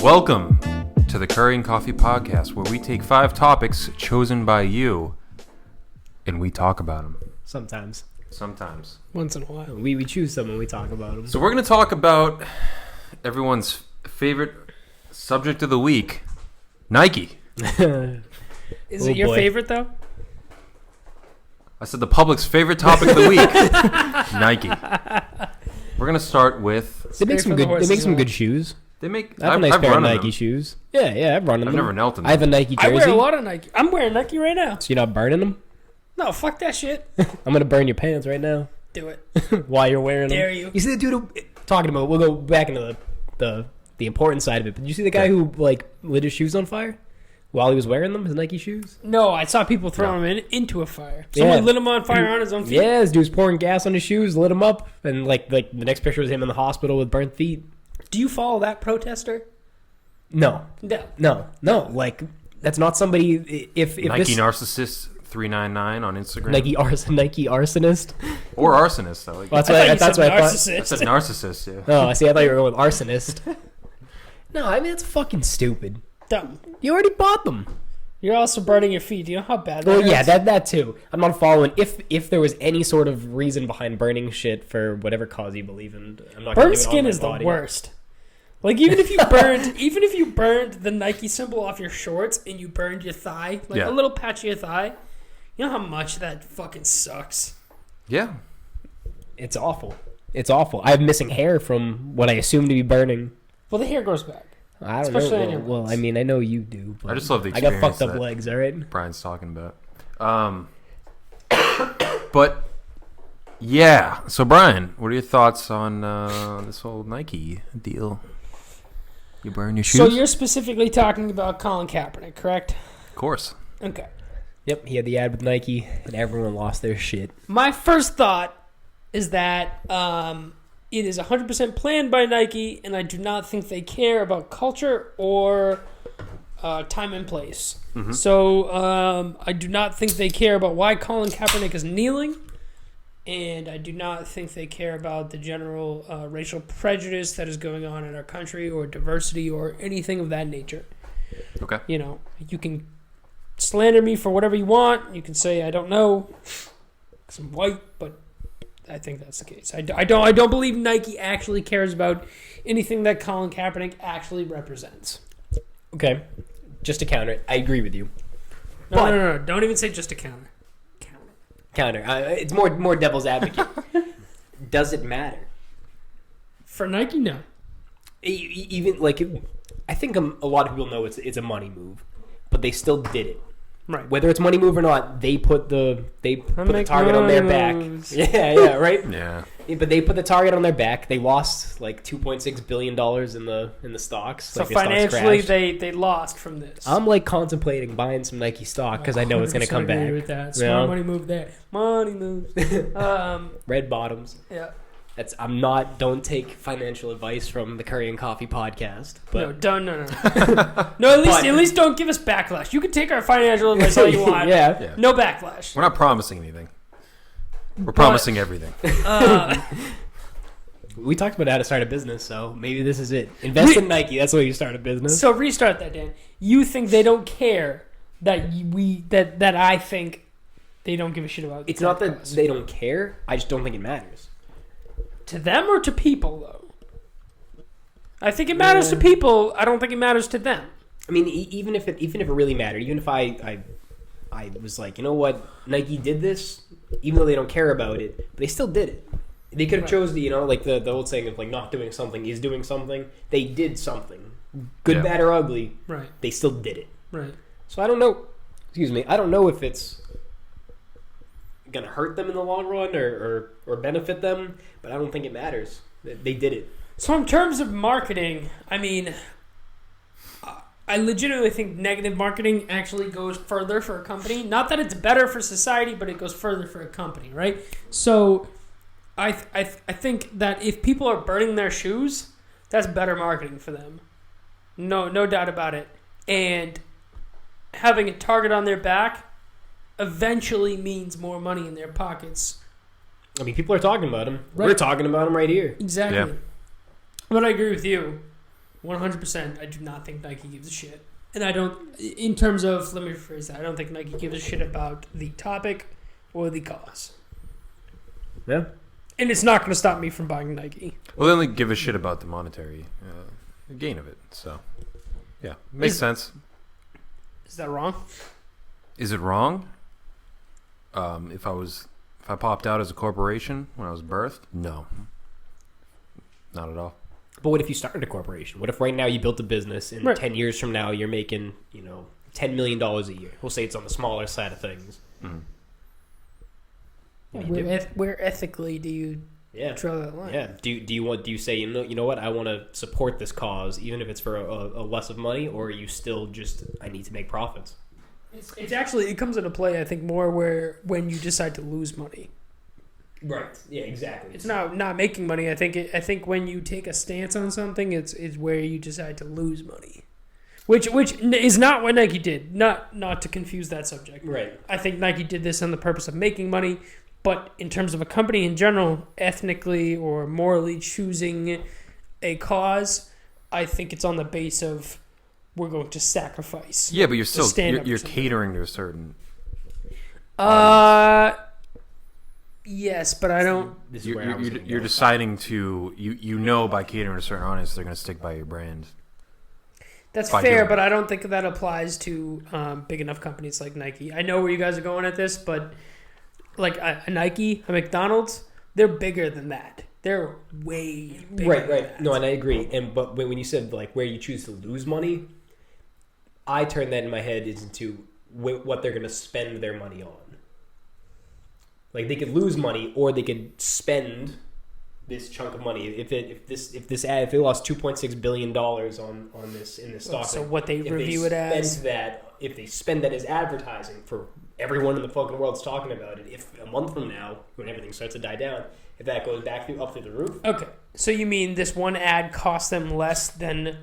Welcome to the Curry and Coffee Podcast, where we take 5 topics chosen by you, and we talk about them. Sometimes. Once in a while. We choose some and we talk about them. So we're going to talk about everyone's favorite subject of the week, Nike. Is it your favorite, though? I said the public's favorite topic of the week, Nike. We're going to start with... They make some good shoes. They make... I have a nice pair of Nike shoes. Yeah, I've run them. I've never knelt in them. I have a Nike jersey. I wear a lot of Nike. I'm wearing Nike right now. So you're not burning them? No, fuck that shit. I'm going to burn your pants right now. Do it. While you're wearing them. Dare you. You see the dude talking about... We'll go back into the important side of it. But did you see the guy who lit his shoes on fire? While he was wearing them, his Nike shoes? No, I saw people throwing them into a fire. Someone lit him on fire on his own feet. Yeah, this dude was pouring gas on his shoes, lit him up, and the next picture was him in the hospital with burnt feet. Do you follow that protester? No. Like, that's not somebody. If Nike Narcissist 399 on Instagram. Nike arsonist. Or arsonist. Well, that's what I thought. I said narcissist, yeah. Oh, I see. I thought you were going with arsonist. No, I mean, that's fucking stupid. Dumb. You already bought them. You're also burning your feet. Do you know how bad that Well, hurts? yeah, that too. I'm not following. If there was any sort of reason behind burning shit for whatever cause you believe in, I'm not. Burnt skin is the worst. Like even if you burned the Nike symbol off your shorts and you burned your thigh, a little patch of your thigh, you know how much that fucking sucks. Yeah. It's awful. I have missing hair from what I assume to be burning. Well, the hair grows back. I don't know. Well, I mean, I know you do. I just love the I experience. got fucked up legs, all right? Brian's talking about. But, yeah. So, Brian, what are your thoughts on this whole Nike deal? You burn your shoes? So you're specifically talking about Colin Kaepernick, correct? Of course. Okay. Yep, he had the ad with Nike, and everyone lost their shit. My first thought is that it is 100% planned by Nike, and I do not think they care about culture or time and place. Mm-hmm. So I do not think they care about why Colin Kaepernick is kneeling, and I do not think they care about the general racial prejudice that is going on in our country or diversity or anything of that nature. Okay. You know, you can slander me for whatever you want. You can say I don't know because I'm white, but I think that's the case. I don't believe Nike actually cares about anything that Colin Kaepernick actually represents. Okay, just to counter it, I agree with you. No. Don't even say just to counter. Counter. It's more devil's advocate. Does it matter? For Nike, no. Even I think a lot of people know it's a money move, but they still did it. Right. Whether it's money move or not, they put the target on their back. Yeah, right? Yeah. But they put the target on their back. They lost $2.6 billion in the stocks. So financially they lost from this. I'm contemplating buying some Nike stock because I know it's going to come back. With that. Smart money move there. Money moves. Red bottoms. Yeah. Don't take financial advice from the Curry and Coffee podcast. But No. No, at least don't give us backlash. You can take our financial advice all you want. Yeah. No backlash. We're not promising anything. We're promising everything. We talked about how to start a business, so maybe this is it. Invest in Nike. That's the way you start a business. So restart that, Dan. You think they don't care that that I think they don't give a shit about? It's not that they don't care. I just don't think it matters. To them or to people, though? I think it matters to people. I don't think it matters to them. I mean, even if it really mattered, even if I was like, you know what, Nike did this, even though they don't care about it, but they still did it. They could have chose the old saying of not doing something is doing something. They did something, good, bad, or ugly. Right. They still did it. Right. So I don't know. Excuse me. I don't know if it's gonna hurt them in the long run or benefit them, but I don't think it matters. They did it. So in terms of marketing, I mean, I legitimately think negative marketing actually goes further for a company. Not that it's better for society, but it goes further for a company, right? So I think that if people are burning their shoes, that's better marketing for them. No doubt about it. And having a target on their back eventually means more money in their pockets. I mean, people are talking about him. Right. We're talking about him right here. Exactly. Yeah. But I agree with you. 100%. I do not think Nike gives a shit. And I don't, in terms of, let me rephrase that, I don't think Nike gives a shit about the topic or the cause. Yeah. And it's not going to stop me from buying Nike. Well, they only give a shit about the monetary gain of it. So, yeah, makes sense. Is that wrong? Is it wrong? If I popped out as a corporation when I was birthed, no, not at all. But what if you started a corporation? What if right now you built a business and 10 years from now you're making, $10 million a year? We'll say it's on the smaller side of things. Mm-hmm. Where ethically do you draw that line? Yeah. Do you say, you know what, I want to support this cause even if it's for a less of money, or are you still just, I need to make profits? It's actually, it comes into play, I think, more when you decide to lose money. Right. Yeah, exactly. It's not making money. I think when you take a stance on something, it's where you decide to lose money, which is not what Nike did. Not to confuse that subject. Right. I think Nike did this on the purpose of making money, but in terms of a company in general, ethnically or morally choosing a cause, I think it's on the base of we're going to sacrifice. Yeah, but you're still you're catering to a certain. Yes, but I don't. You're deciding to by catering to a certain audience they're going to stick by your brand. That's fair, but I don't think that applies to big enough companies like Nike. I know where you guys are going at this, but like a Nike, a McDonald's, they're bigger than that. They're way bigger. Right. Than that. No, and I agree. But when you said like where you choose to lose money, I turn that in my head into what they're going to spend their money on. Like they could lose money, or they could spend this chunk of money. If they lost $2.6 billion on this in this stock. So what they review it as? If they spend that as advertising for everyone in the fucking world's talking about it, if a month from now when everything starts to die down, if that goes back up through the roof. Okay, so you mean this one ad cost them less than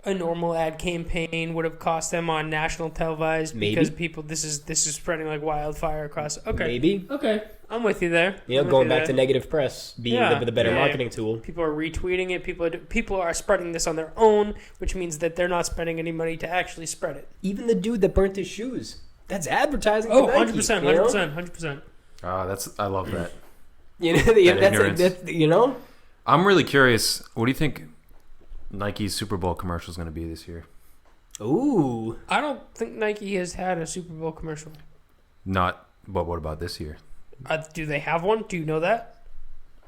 a normal ad campaign would have cost them on national televised? Maybe. Because people, this is spreading like wildfire across. Okay, maybe. Okay, I'm with you there. Going back to negative press being the better marketing tool. People are retweeting it. People are spreading this on their own, which means that they're not spending any money to actually spread it. Even the dude that burnt his shoes, that's advertising. Oh, 100%. I love that. That's I'm really curious. What do you think Nike's Super Bowl commercial is going to be this year? Ooh, I don't think Nike has had a Super Bowl commercial. Not, but what about this year? Do they have one? Do you know that?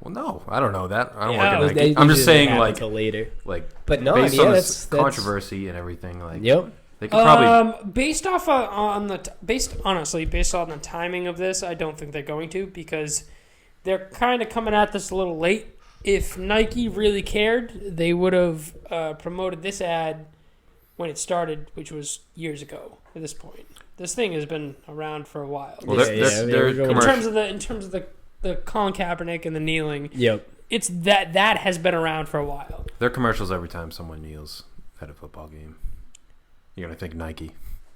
Well, no, I don't know that. I don't work at Nike. I'm just saying, like, until later. Like, but no, based on this that's controversy and everything, like, yep. They could probably based on the timing of this, I don't think they're going to, because they're kind of coming at this a little late. If Nike really cared, they would have promoted this ad when it started, which was years ago. At this point, this thing has been around for a while. Well, they're in terms of the Colin Kaepernick and the kneeling. Yep, it's that has been around for a while. Their commercials every time someone kneels at a football game. You're gonna think Nike.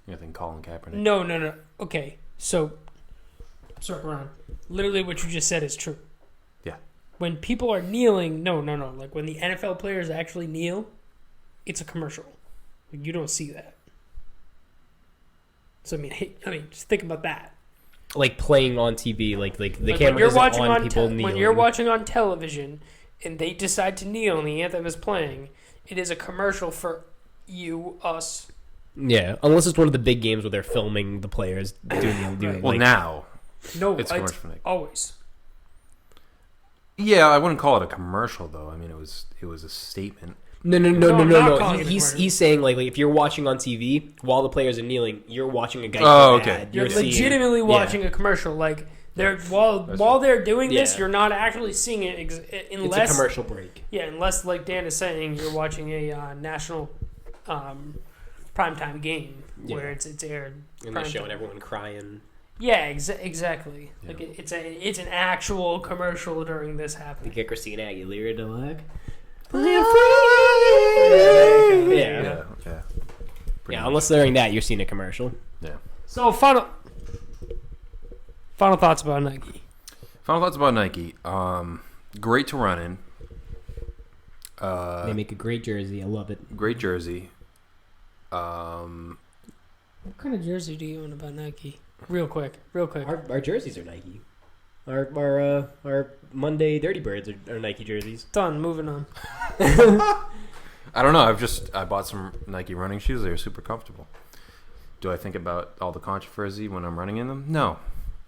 You're gonna think Colin Kaepernick. No. Okay, so circle around. Literally, what you just said is true. Yeah. When people are kneeling, no. Like when the NFL players actually kneel, it's a commercial. Like, you don't see that. So I mean, just think about that. Like playing on TV, like the camera isn't on people kneeling. When you're watching on television and they decide to kneel and the anthem is playing, it is a commercial for you, us. Yeah, unless it's one of the big games where they're filming the players doing well, now. No, it's commercial for Nike. Always. Yeah, I wouldn't call it a commercial though. I mean, it was a statement. No. He's saying like if you're watching on TV while the players are kneeling, you're watching a guy. Okay. You're legitimately watching a commercial. Like while they're doing this, you're not actually seeing it unless it's a commercial break. Yeah, unless like Dan is saying, you're watching a national primetime game where it's aired and they're showing everyone crying. Yeah, exactly. Yeah. Like it's an actual commercial during this happening. You get Christina Aguilera to look. Yeah. Unless during that you're seeing a commercial. Yeah. So final thoughts about Nike. Great to run in. They make a great jersey. I love it. Great jersey. What kind of jersey do you own about Nike? Real quick. Our jerseys are Nike. Our Monday Dirty Birds are Nike jerseys. Done. Moving on. I don't know. I bought some Nike running shoes. They're super comfortable. Do I think about all the controversy when I'm running in them? No.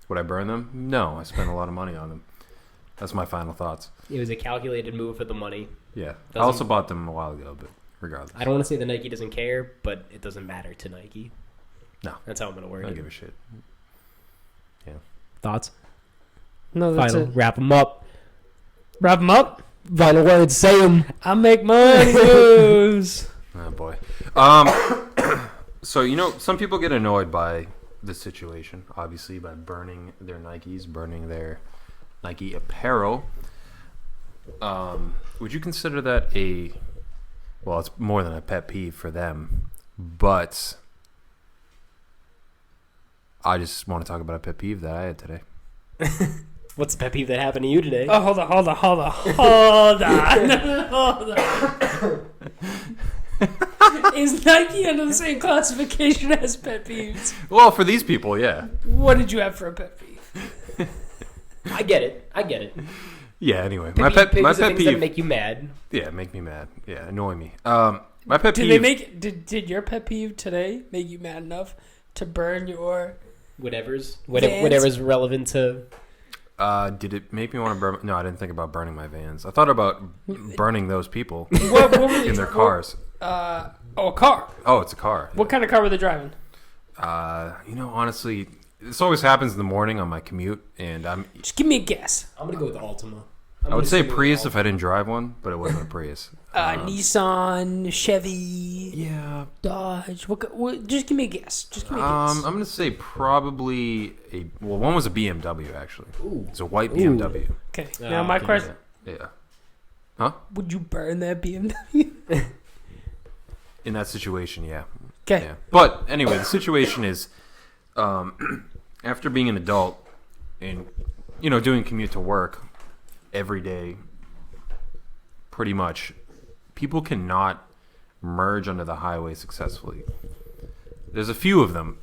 Would I burn them? No. I spent a lot of money on them. That's my final thoughts. It was a calculated move for the money. Yeah. I also bought them a while ago, but regardless. I don't want to say that Nike doesn't care, but it doesn't matter to Nike. No. That's how I'm going to word I it. don't give a shit. Yeah. Thoughts? No, that's Final. it. Wrap them up. Wrap them up. Final words. Say them. I make money moves. Oh, boy. So, some people get annoyed by this situation, obviously, by burning their Nikes, burning their Nike apparel. Would you consider that well, it's more than a pet peeve for them, but I just want to talk about a pet peeve that I had today. What's the pet peeve that happened to you today? Oh, hold on. Is Nike under the same classification as pet peeves? Well, for these people, yeah. What did you have for a pet peeve? I get it. Yeah, anyway. My pet peeve that make you mad. Yeah, make me mad. Yeah, annoy me. My pet peeve. Did your pet peeve today make you mad enough to burn your Whatever's Vans? relevant to. Did it make me want to burn? No, I didn't think about burning my Vans. I thought about burning those people what were in their cars. A car. Oh, it's a car. What kind of car were they driving? Honestly, this always happens in the morning on my commute, and Just give me a guess. I'm gonna go with Altima. I would say Prius if I didn't drive one, but it wasn't a Prius. Nissan, Chevy, Yeah. Dodge. What? Just give me a guess. I'm gonna say probably one was a BMW actually. Ooh. It's a white BMW. Okay. Now my question: Yeah. Huh? would you burn that BMW? In that situation, yeah. Okay. Yeah. But anyway, the situation is, after being an adult and doing commute to work every day, pretty much, people cannot merge onto the highway successfully. There's a few of them,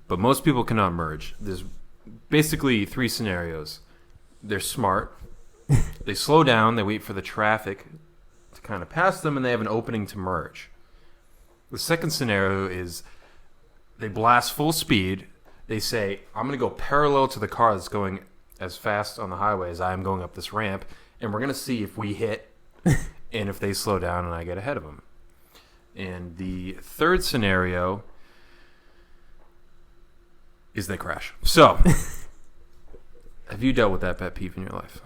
but most people cannot merge. There's basically three scenarios. They're smart. They slow down. They wait for the traffic to kind of pass them, and they have an opening to merge. The second scenario is they blast full speed. They say, I'm going to go parallel to the car that's going as fast on the highway as I am going up this ramp, and we're going to see if we hit and if they slow down and I get ahead of them. And the third scenario is they crash. So, have you dealt with that pet peeve in your life?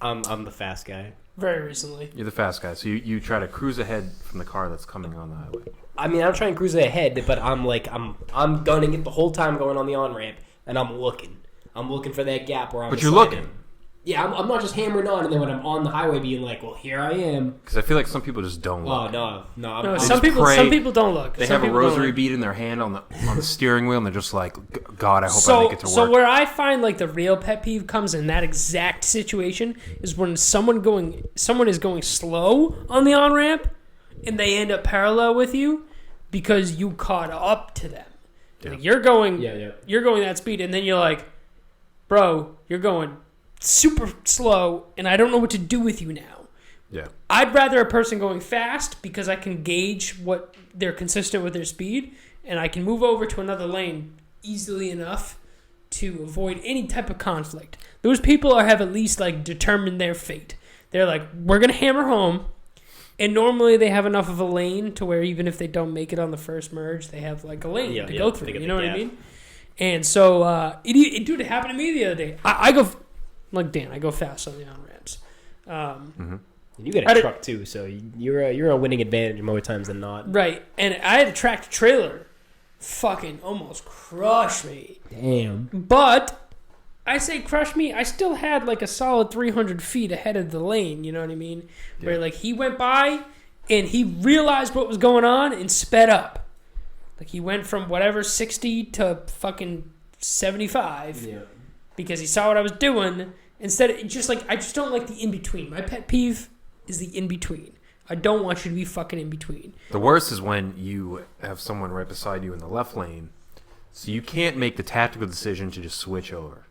I'm the fast guy. Very recently. You're the fast guy, so you try to cruise ahead from the car that's coming on the highway. I mean, I'm trying to cruise ahead, but I'm gunning it the whole time going on the on ramp, and I'm looking for that gap where I'm. But you're looking. Yeah, I'm not just hammering on, and then when I'm on the highway, being like, "Well, here I am." Because I feel like some people just don't look. Oh no! I'm Some just pray. people don't look. They Some have a people don't rosary look. bead in their hand on the steering wheel, and they're just like, God, I hope I make it to work. So where I find like the real pet peeve comes in that exact situation is when someone is going slow on the on ramp, and they end up parallel with you because you caught up to them. Yeah. Like you're going that speed, and then you're like, bro, you're going super slow, and I don't know what to do with you now. Yeah. I'd rather a person going fast because I can gauge what they're consistent with their speed, and I can move over to another lane easily enough to avoid any type of conflict. Those people have at least like determined their fate. They're like, we're gonna hammer home, and normally they have enough of a lane to where even if they don't make it on the first merge, they have like a lane to go through. You know what I mean? And so it happened to me the other day. I go like Dan. I go fast on the on ramps. You got a truck too, so you're a winning advantage more times than not. Right, and I had a tractor trailer, fucking almost crush me. Damn. But I say crush me. I still had like a solid 300 feet ahead of the lane. You know what I mean? Yeah. Where like he went by and he realized what was going on and sped up. Like he went from whatever 60 to fucking 75. Yeah. Because he saw what I was doing. Instead, I just don't like the in between. My pet peeve is the in between. I don't want you to be fucking in between. The worst is when you have someone right beside you in the left lane, so you can't make the tactical decision to just switch over.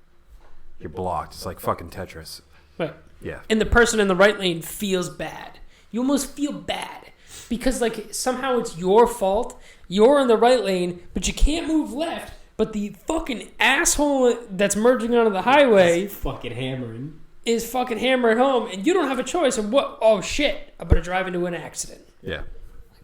You're blocked. It's like fucking Tetris. Right. Yeah. And the person in the right lane feels bad. You almost feel bad because like somehow it's your fault. You're in the right lane, but you can't move left. But the fucking asshole that's merging onto the highway fucking hammering. is fucking hammering home, and you don't have a choice. And what? Oh shit! I'm gonna drive into an accident. Yeah.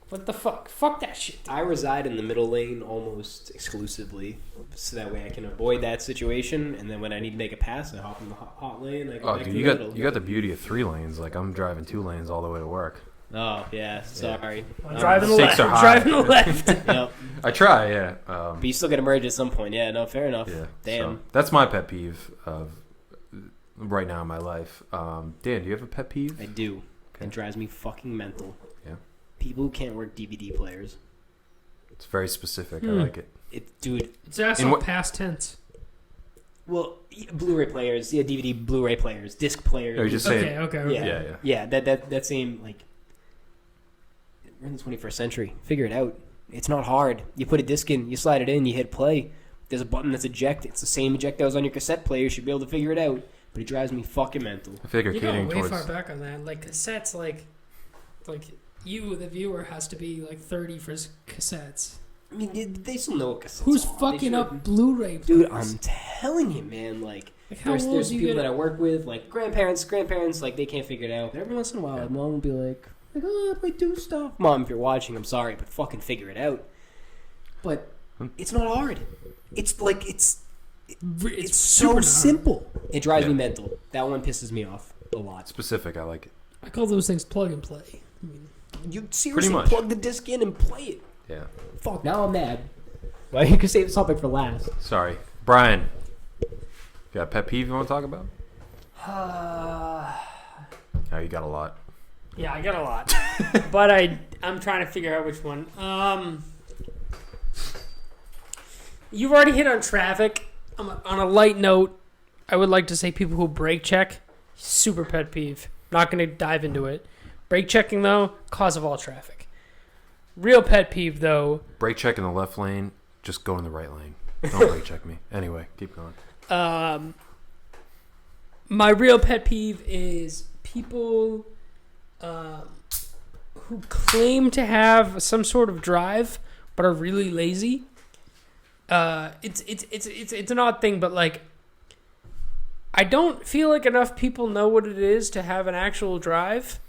What the fuck? Fuck that shit. I reside in the middle lane almost exclusively, so that way I can avoid that situation. And then when I need to make a pass, I hop in the hot lane. I go Oh, back dude, to you the got middle. you got the beauty of 3 lanes. Like I'm driving 2 lanes all the way to work. Oh yeah, sorry. I'm driving the Stakes left. are I'm high. driving the left. Yep. I try, yeah. But you still got to merge at some point. Yeah, no, fair enough. Yeah. Damn. So that's my pet peeve of right now in my life. Dan, do you have a pet peeve? I do. Okay. It drives me fucking mental. Yeah. People who can't work DVD players. It's very specific. I like it. Dude. It's also In what- past tense. Well, Blu-ray players, yeah, DVD, Blu-ray players, disc players. Or you just say Okay. Yeah. Yeah. That same like. We're in the 21st century. Figure it out. It's not hard. You put a disc in, you slide it in, you hit play. There's a button that's eject. It's the same eject that was on your cassette player. You should be able to figure it out. But it drives me fucking mental. I feel like you're You go catering way towards. far back on that. Like cassettes, like you, the viewer, has to be like 30 for cassettes. I mean, they still know what cassettes Who's are. They fucking should. up Blu-ray? Dude, players? I'm telling you, man. Like How there's old do you people get? that I work with, like grandparents, like they can't figure it out. But every once in a while, Yeah. mom will be like, oh, I do stuff. Mom, if you're watching, I'm sorry, but fucking figure it out. But it's not hard. It's like it's so super simple. It drives me Yeah. mental. That one pisses me off a lot. Specific. I like it. I call those things plug and play. I mean, You seriously much. plug the disc in and play it. Yeah. Fuck, now I'm mad. Well, you can save the topic for last. Sorry, Brian. You got a pet peeve you want to talk about? Oh, you got a lot. yeah, I got a lot, but I'm trying to figure out which one. You've already hit on traffic. On a light note, I would like to say people who brake check, super pet peeve. Not going to dive into it. Brake checking, though, cause of all traffic. Real pet peeve, though. Brake check in the left lane. Just go in the right lane. Don't brake check me. Anyway, keep going. My real pet peeve is people who claim to have some sort of drive but are really lazy. It's an odd thing, but like, I don't feel like enough people know what it is to have an actual drive,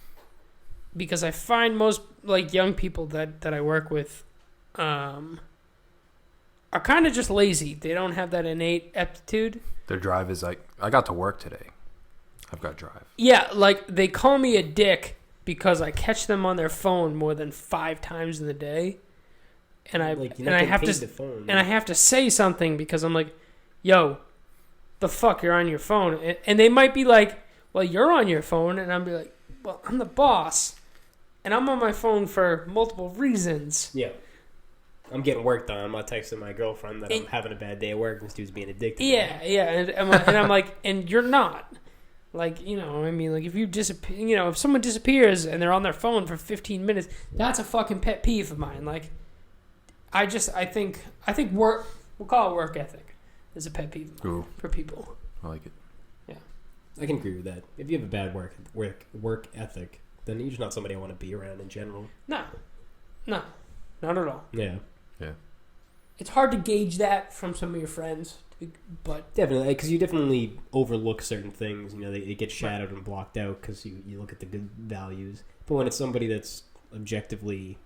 because I find most like young people that I work with are kind of just lazy. They don't have that innate aptitude. Their drive is like, I got to work today. I've got drive. Yeah, like they call me a dick because I catch them on their phone more than 5 times in the day. And I Like, you're and not I getting have paid to the phone. and I have to say something because I'm like, "Yo, the fuck, you're on your phone." And they might be like, "Well, you're on your phone." And I'll be like, "Well, I'm the boss. And I'm on my phone for multiple reasons." Yeah. I'm getting work done. I'm not texting my girlfriend that I'm And- having a bad day at work. This dude's being addicted. Yeah, and I'm like, and you're not. Like, you know, I mean, like, if you disappear, you know, if someone disappears and they're on their phone for 15 minutes, that's a fucking pet peeve of mine. Like, I think work, we'll call it work ethic, is a pet peeve of mine Ooh, for people. I like it. I can agree with that. If you have a bad work ethic, then you're just not somebody I want to be around in general. No, not at all. Yeah. It's hard to gauge that from some of your friends, but Definitely, because you definitely overlook certain things. You know, they get shadowed and blocked out because you look at the good values. But when it's somebody that's objectively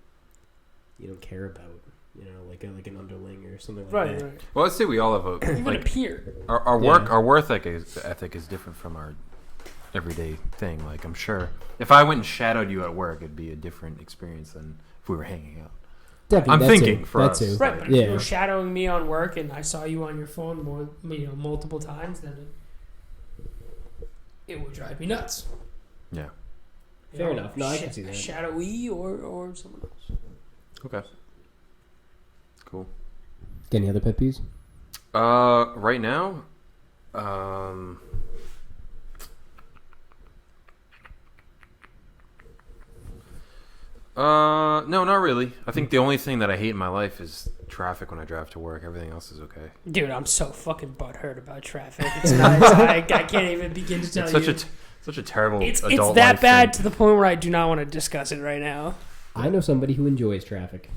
you don't care about, you know, like an underling or something like right. that. Well, let's say we all have a Even a like peer. our Yeah. work our work ethic is different from our everyday thing. Like I'm sure if I went and shadowed you at work, it'd be a different experience than if we were hanging out. Definitely, I'm that thinking too. for that us. too. Right, but if Yeah. you were shadowing me on work and I saw you on your phone multiple times, then it would drive me nuts. Yeah. Fair enough. No, I can see that. Shadowy or someone else. Okay. Cool. Got any other pet peeves? Right now, No, not really. I think the only thing that I hate in my life is traffic when I drive to work. Everything else is okay. Dude, I'm so fucking butthurt about traffic. It's not. I can't even begin to tell It's such a terrible It's adult that life bad thing. to the point where I do not want to discuss it right now. I know somebody who enjoys traffic.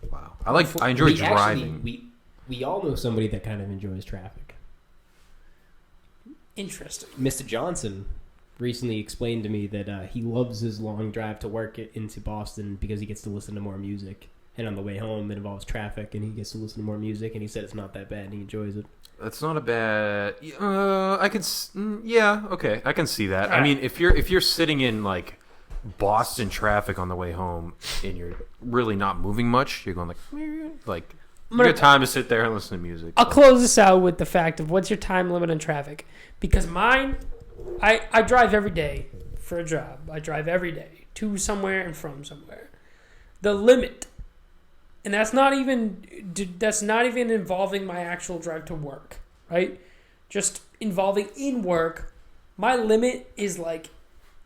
Wow. I enjoy driving. We all know somebody that kind of enjoys traffic. Interesting. Mr. Johnson recently explained to me that he loves his long drive to work into Boston because he gets to listen to more music. And on the way home, it involves traffic, and he gets to listen to more music. And he said it's not that bad, and he enjoys it. That's not a bad. I can. Yeah. Okay. I can see that. All I right. mean, if you're sitting in like Boston traffic on the way home and you're really not moving much, you're going like you got time to sit there and listen to music. I'll close this out with the fact of what's your time limit on traffic? Because mine, I drive every day for a job. I drive every day to somewhere and from somewhere. The limit, and that's not even involving my actual drive to work, right? Just involving in work. My limit is like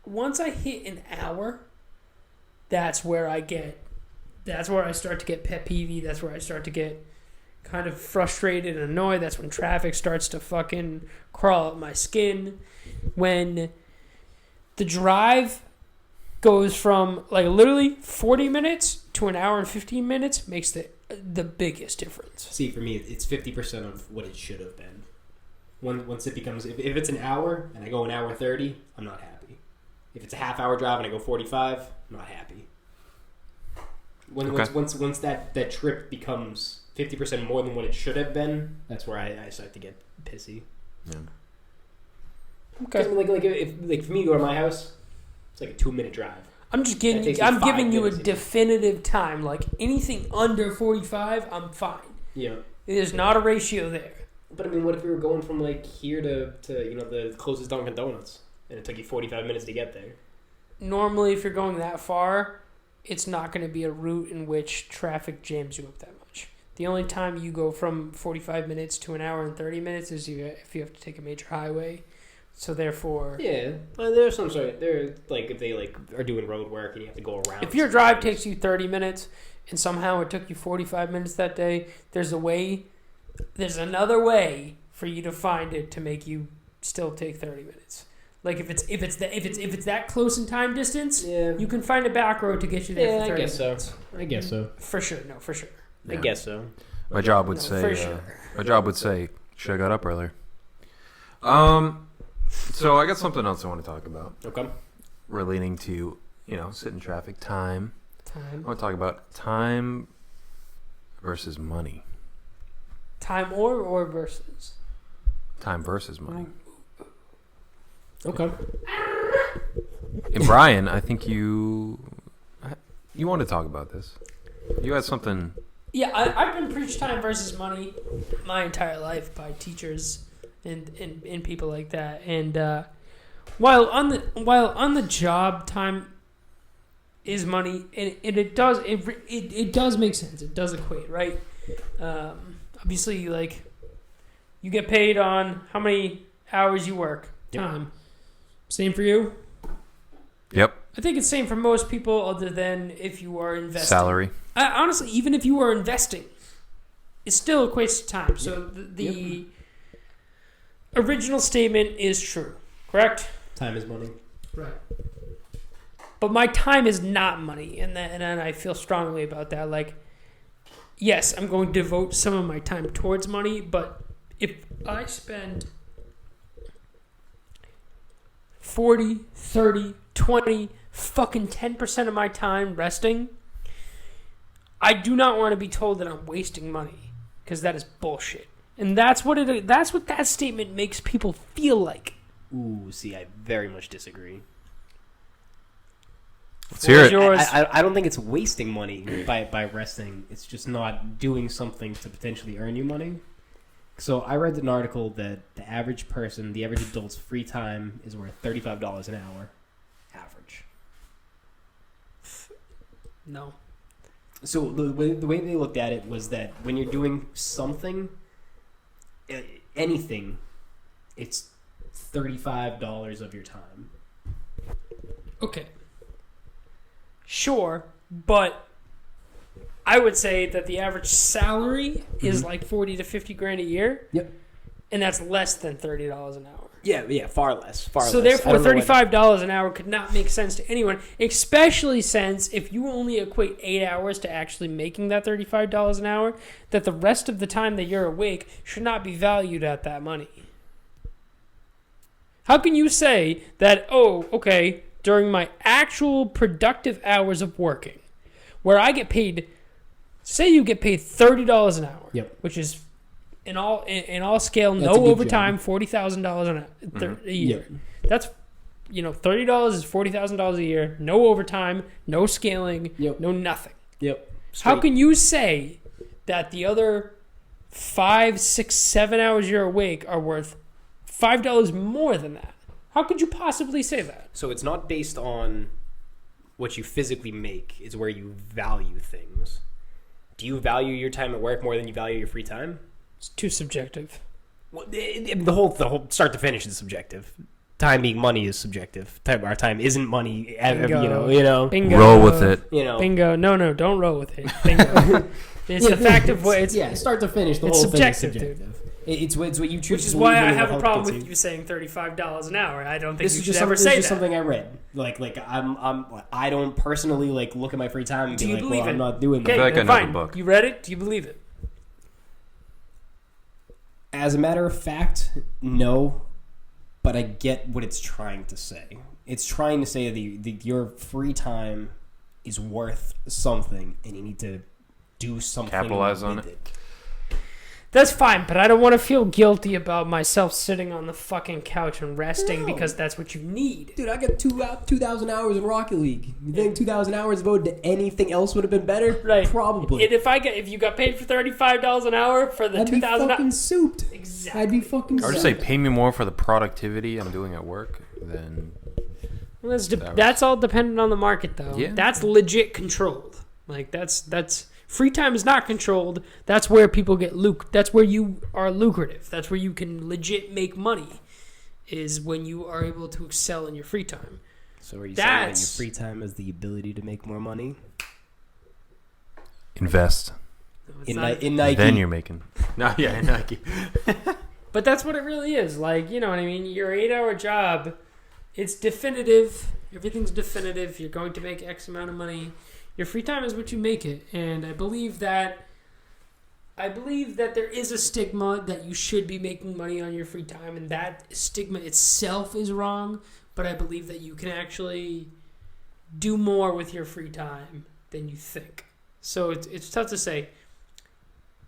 once I hit an hour, that's where I start to get pet peevey. That's where I start to get kind of frustrated and annoyed. That's when traffic starts to fucking crawl up my skin. When the drive goes from like literally 40 minutes to an hour and 15 minutes makes the biggest difference. See, for me, it's 50% of what it should have been. Once it becomes, if it's an hour and I go an hour 30, I'm not happy. If it's a half hour drive and I go 45, I'm not happy. Once that trip becomes 50% more than what it should have been, that's where I start to get pissy. Yeah. Okay. If for me to go to my house, it's like a 2-minute drive. I'm just That takes giving. me I'm 5 giving you a minutes. definitive time. Like anything under 45, I'm fine. Yeah. There's not a ratio there. But I mean, what if we were going from like here to the closest Dunkin' Donuts, and it took you 45 minutes to get there? Normally, if you're going that far, it's not going to be a route in which traffic jams you up that much. The only time you go from 45 minutes to an hour and 30 minutes is if you have to take a major highway. So therefore, Yeah, there's some sort. They're like if they are doing road work and you have to go around. if your drive takes you 30 minutes and somehow it took you 45 minutes that day, there's another way for you to find it to make you still take 30 minutes. Like if it's that close in time distance, Yeah. you can find a back road to get you there for 30 minutes. I guess so. For sure. Yeah. I guess so. My job would No, say. for sure. My job would say, "Should have got up earlier." So I got something else I want to talk about Okay. relating to sit in traffic time. I want to talk about time versus money. Time or versus. Time versus money. Okay. And Brian, I think you want to talk about this. You had something. Yeah, I've been preached time versus money my entire life by teachers and people like that. And while on the job, time is money, and it does make sense. It does equate, right? Obviously, like you get paid on how many hours you work. Yep. Time. Same for you. Yep. I think it's same for most people, other than if you are investing. Salary. Honestly, even if you are investing, it still equates to time. So the original statement is true, correct? Time is money. Right. But my time is not money, and I feel strongly about that. Like, yes, I'm going to devote some of my time towards money, but if I spend 40, 30, 20, fucking 10% of my time resting, I do not want to be told that I'm wasting money, because that is bullshit. And that's what that statement makes people feel like. Ooh, see, I very much disagree. Let's hear it. Yours. I don't think it's wasting money by resting. It's just not doing something to potentially earn you money. So I read an article that the average adult's free time is worth $35 an hour, average. No. So the way they looked at it was that when you're doing something, anything, it's $35 of your time. Okay. Sure, but I would say that the average salary is like 40 to 50 grand a year. Yep. And that's less than $30 an hour. Yeah, far less. So therefore, $35 an hour could not make sense to anyone, especially since if you only equate 8 hours to actually making that $35 an hour, that the rest of the time that you're awake should not be valued at that money. How can you say that, during my actual productive hours of working, where I get paid, say you get paid $30 an hour, which is in all scale, That's no overtime, $40,000 a year. That's $30 is $40,000 a year, no overtime, no scaling, no nothing. How can you say that the other 5, 6, 7 hours you're awake are worth $5 more than that? How could you possibly say that? So it's not based on what you physically make, it's where you value things. Do you value your time at work more than you value your free time? It's too subjective. Well, the whole start to finish is subjective. Time being money is subjective. Our time isn't money. Bingo. Bingo. Roll with it. Bingo. No, don't roll with it. Bingo. It's the fact of what it's. Yeah, start to finish. The it's whole subjective, thing is subjective. Dude. It's what you choose. Which is why I have a problem with you saying $35 an hour. I don't think this you is should just ever say that. This is something I read. I don't personally look at my free time and Do be you like, believe well, it? I'm not doing Okay, I feel like I then know the fine. book. You read it? Do you believe it? As a matter of fact, no, but I get what it's trying to say. It's trying to say that your free time is worth something, and you need to do something. Capitalize on it. That's fine, but I don't want to feel guilty about myself sitting on the fucking couch and resting because that's what you need. Dude, I got 2,000 hours in Rocket League. You think 2,000 hours devoted to anything else would have been better? Right. Probably. And if you got paid for $35 an hour for the I'd be 2,000 fucking souped. Exactly. I'd be fucking I would souped. just say pay me more for the productivity I'm doing at work than... Well, that's all dependent on the market, though. Yeah. That's legit controlled. Like that's free time is not controlled. That's where people get That's where you are lucrative. That's where you can legit make money. Is when you are able to excel in your free time. So are you saying that your free time is the ability to make more money? Invest. In Nike. Then you're making... No, yeah, in Nike. But that's what it really is. Like, you know what I mean? Your 8-hour job, it's definitive. Everything's definitive. You're going to make X amount of money. Your free time is what you make it. And I believe that there is a stigma that you should be making money on your free time, and that stigma itself is wrong. But I believe that you can actually do more with your free time than you think. So it's tough to say.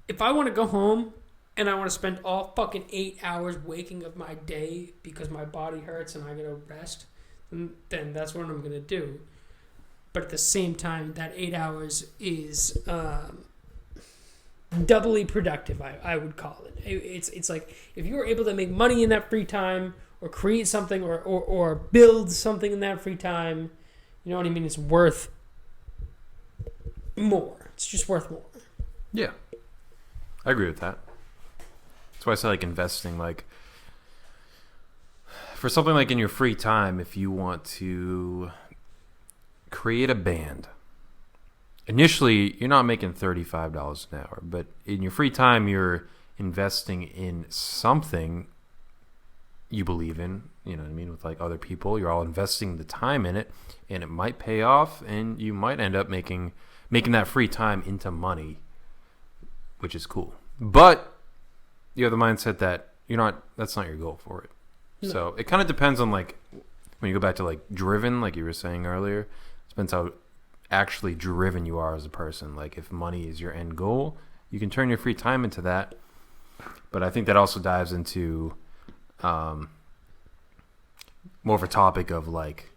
If I want to go home and I want to spend all fucking 8 hours waking up my day because my body hurts and I gotta rest, then that's what I'm gonna do. But at the same time, that 8 hours is doubly productive. I would call it. It's like if you were able to make money in that free time, or create something, or build something in that free time, you know what I mean? It's worth more. It's just worth more. Yeah. I agree with that. That's why I say like investing, like for something like in your free time, if you want to create a band, initially you're not making $35 an hour, but in your free time you're investing in something you believe in, you know what I mean, with like other people. You're all investing the time in it, and it might pay off, and you might end up making that free time into money, which is cool. But you have the mindset that that's not your goal for it. No. So it kind of depends on, like, when you go back to like driven, like you were saying earlier, it depends how actually driven you are as a person. Like if money is your end goal, you can turn your free time into that. But I think that also dives into more of a topic of like,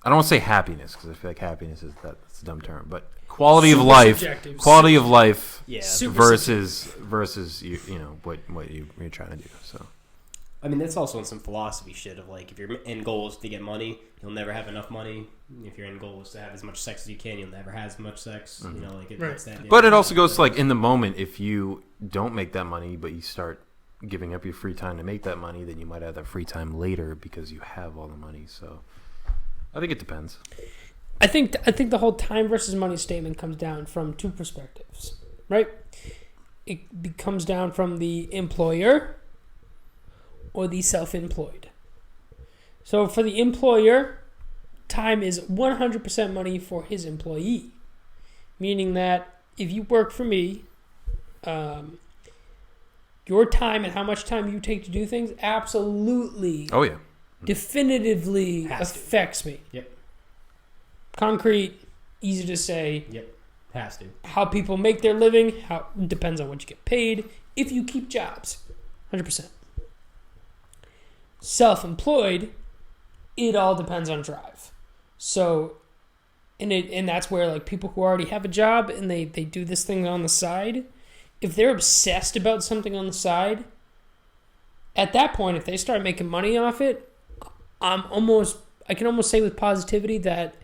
I don't want to say happiness, because I feel like happiness that's a dumb term, but quality of life Yeah. versus you know what you're trying to do. So I mean, that's also in some philosophy shit of like, if your end goal is to get money, you'll never have enough money. If your end goal is to have as much sex as you can, you'll never have as much sex. Mm-hmm. You know, like right. But it also goes to like in the moment, if you don't make that money, but you start giving up your free time to make that money, then you might have that free time later because you have all the money. So I think it depends. I think the whole time versus money statement comes down from two perspectives, right? It comes down from the employer or the self-employed. So for the employer, time is 100% money for his employee, meaning that if you work for me, your time and how much time you take to do things absolutely, definitively affects me. Yep. Concrete, easy to say. Yep. Has to. How people make their living, how depends on what you get paid. If you keep jobs, 100%. Self-employed, it all depends on drive. So, and that's where like people who already have a job and they do this thing on the side, if they're obsessed about something on the side, at that point, if they start making money off it, I can almost say with positivity that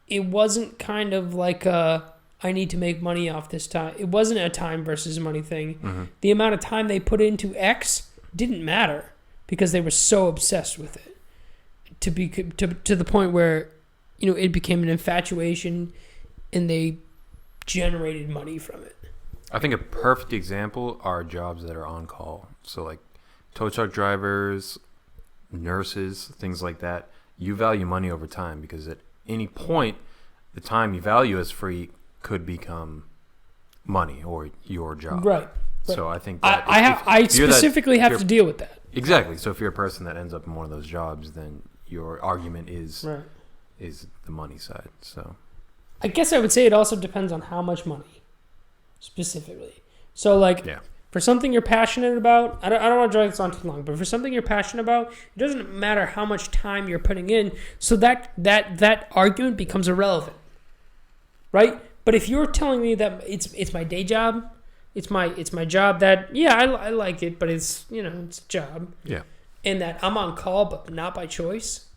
it wasn't kind of like I need to make money off this time. It wasn't a time versus money thing. Mm-hmm. The amount of time they put into X didn't matter because they were so obsessed with it to the point where, you know, it became an infatuation and they generated money from it. I think a perfect example are jobs that are on call. So like tow truck drivers, nurses, things like that. You value money over time because at any point, the time you value as free could become money or your job. Right. So I think that I specifically have to deal with that. Exactly. So if you're a person that ends up in one of those jobs, then your argument is the money side. So I guess I would say it also depends on how much money specifically. So like for something you're passionate about, I don't want to drag this on too long, but for something you're passionate about, it doesn't matter how much time you're putting in. So that argument becomes irrelevant, right? But if you're telling me that it's my day job, it's my job that I like it, but it's it's a job, and that I'm on call but not by choice,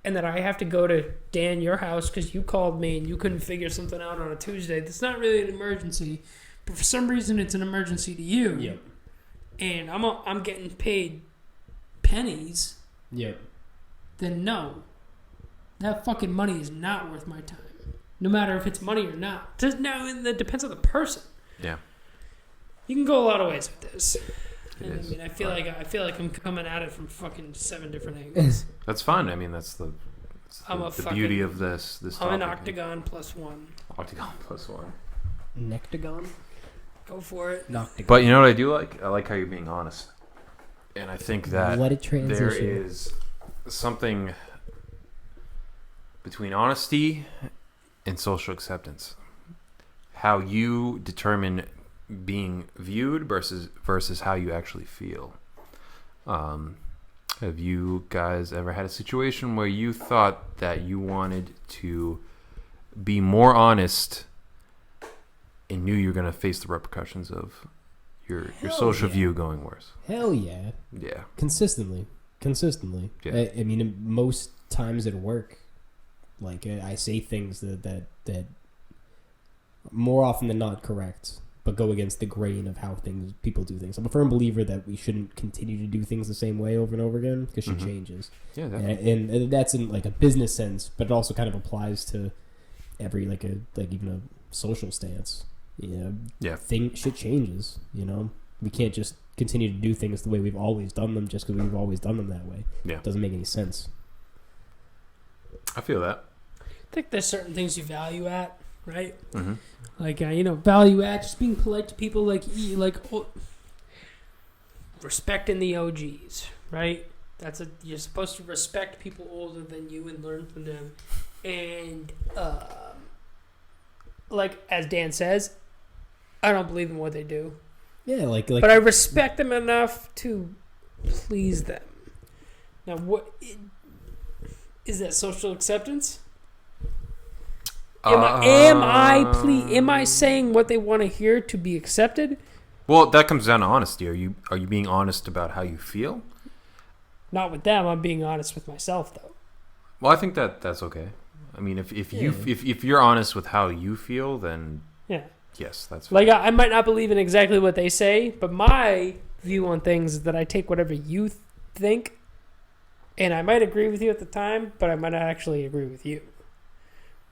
and that I have to go to Dan your house because you called me and you couldn't figure something out on a Tuesday. That's not really an emergency. But for some reason, it's an emergency to you. Yep. And I'm getting paid pennies. Yep. Then no, that fucking money is not worth my time. No matter if it's money or not. No, it depends on the person. Yeah. You can go a lot of ways with this. I mean, I feel like I'm coming at it from fucking 7 different angles. That's fine. I mean, that's the beauty of this I'm topic. an octagon +1. Octagon +1. Nectagon? Go for it. Noctagon. But you know what I do like? I like how you're being honest. And I think that Let it transition. there is something between honesty and social acceptance. How you determine being viewed versus how you actually feel. Have you guys ever had a situation where you thought that you wanted to be more honest and knew you were going to face the repercussions of your social view going worse? Hell yeah. Yeah. Consistently. Yeah. I mean, most times at work, like I say things that more often than not correct, but go against the grain of how people do things. I'm a firm believer that we shouldn't continue to do things the same way over and over again because shit changes. Yeah, and that's in like a business sense, but it also kind of applies to every like even a social stance. Shit changes. We can't just continue to do things the way we've always done them just because we've always done them that way. Yeah, it doesn't make any sense. I feel that. I think there's certain things you value at, right? Mm-hmm. Like value at just being polite to people, respecting the OGs, right? You're supposed to respect people older than you and learn from them, and like as Dan says, I don't believe in what they do. Yeah, but I respect them enough to please them. Now, what is that social acceptance? Am I saying what they want to hear to be accepted? Well, that comes down to honesty. Are you being honest about how you feel? Not with them. I'm being honest with myself, though. Well, I think that's okay. I mean, if you're honest with how you feel, then yes, that's like I might not believe in exactly what they say, but my view on things is that I take whatever you think And I might agree with you at the time, but I might not actually agree with you.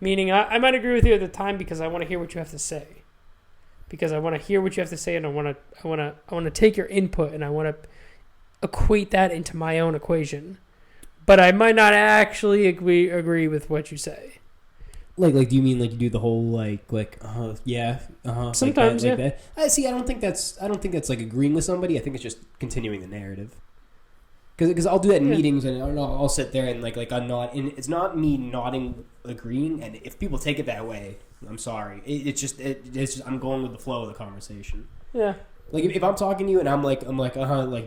Meaning, I might agree with you at the time because I want to hear what you have to say. Because I want to hear what you have to say, and I want to take your input, and I want to equate that into my own equation. But I might not actually agree with what you say. Like, do you mean like you do the whole yeah, Sometimes, like that? I see. I don't think that's like agreeing with somebody. I think it's just continuing the narrative. Because I'll do that in meetings, and I'll sit there and like I'm not, and it's not me nodding, agreeing, and if people take it that way, I'm sorry. It's just I'm going with the flow of the conversation. Yeah. Like if I'm talking to you and I'm like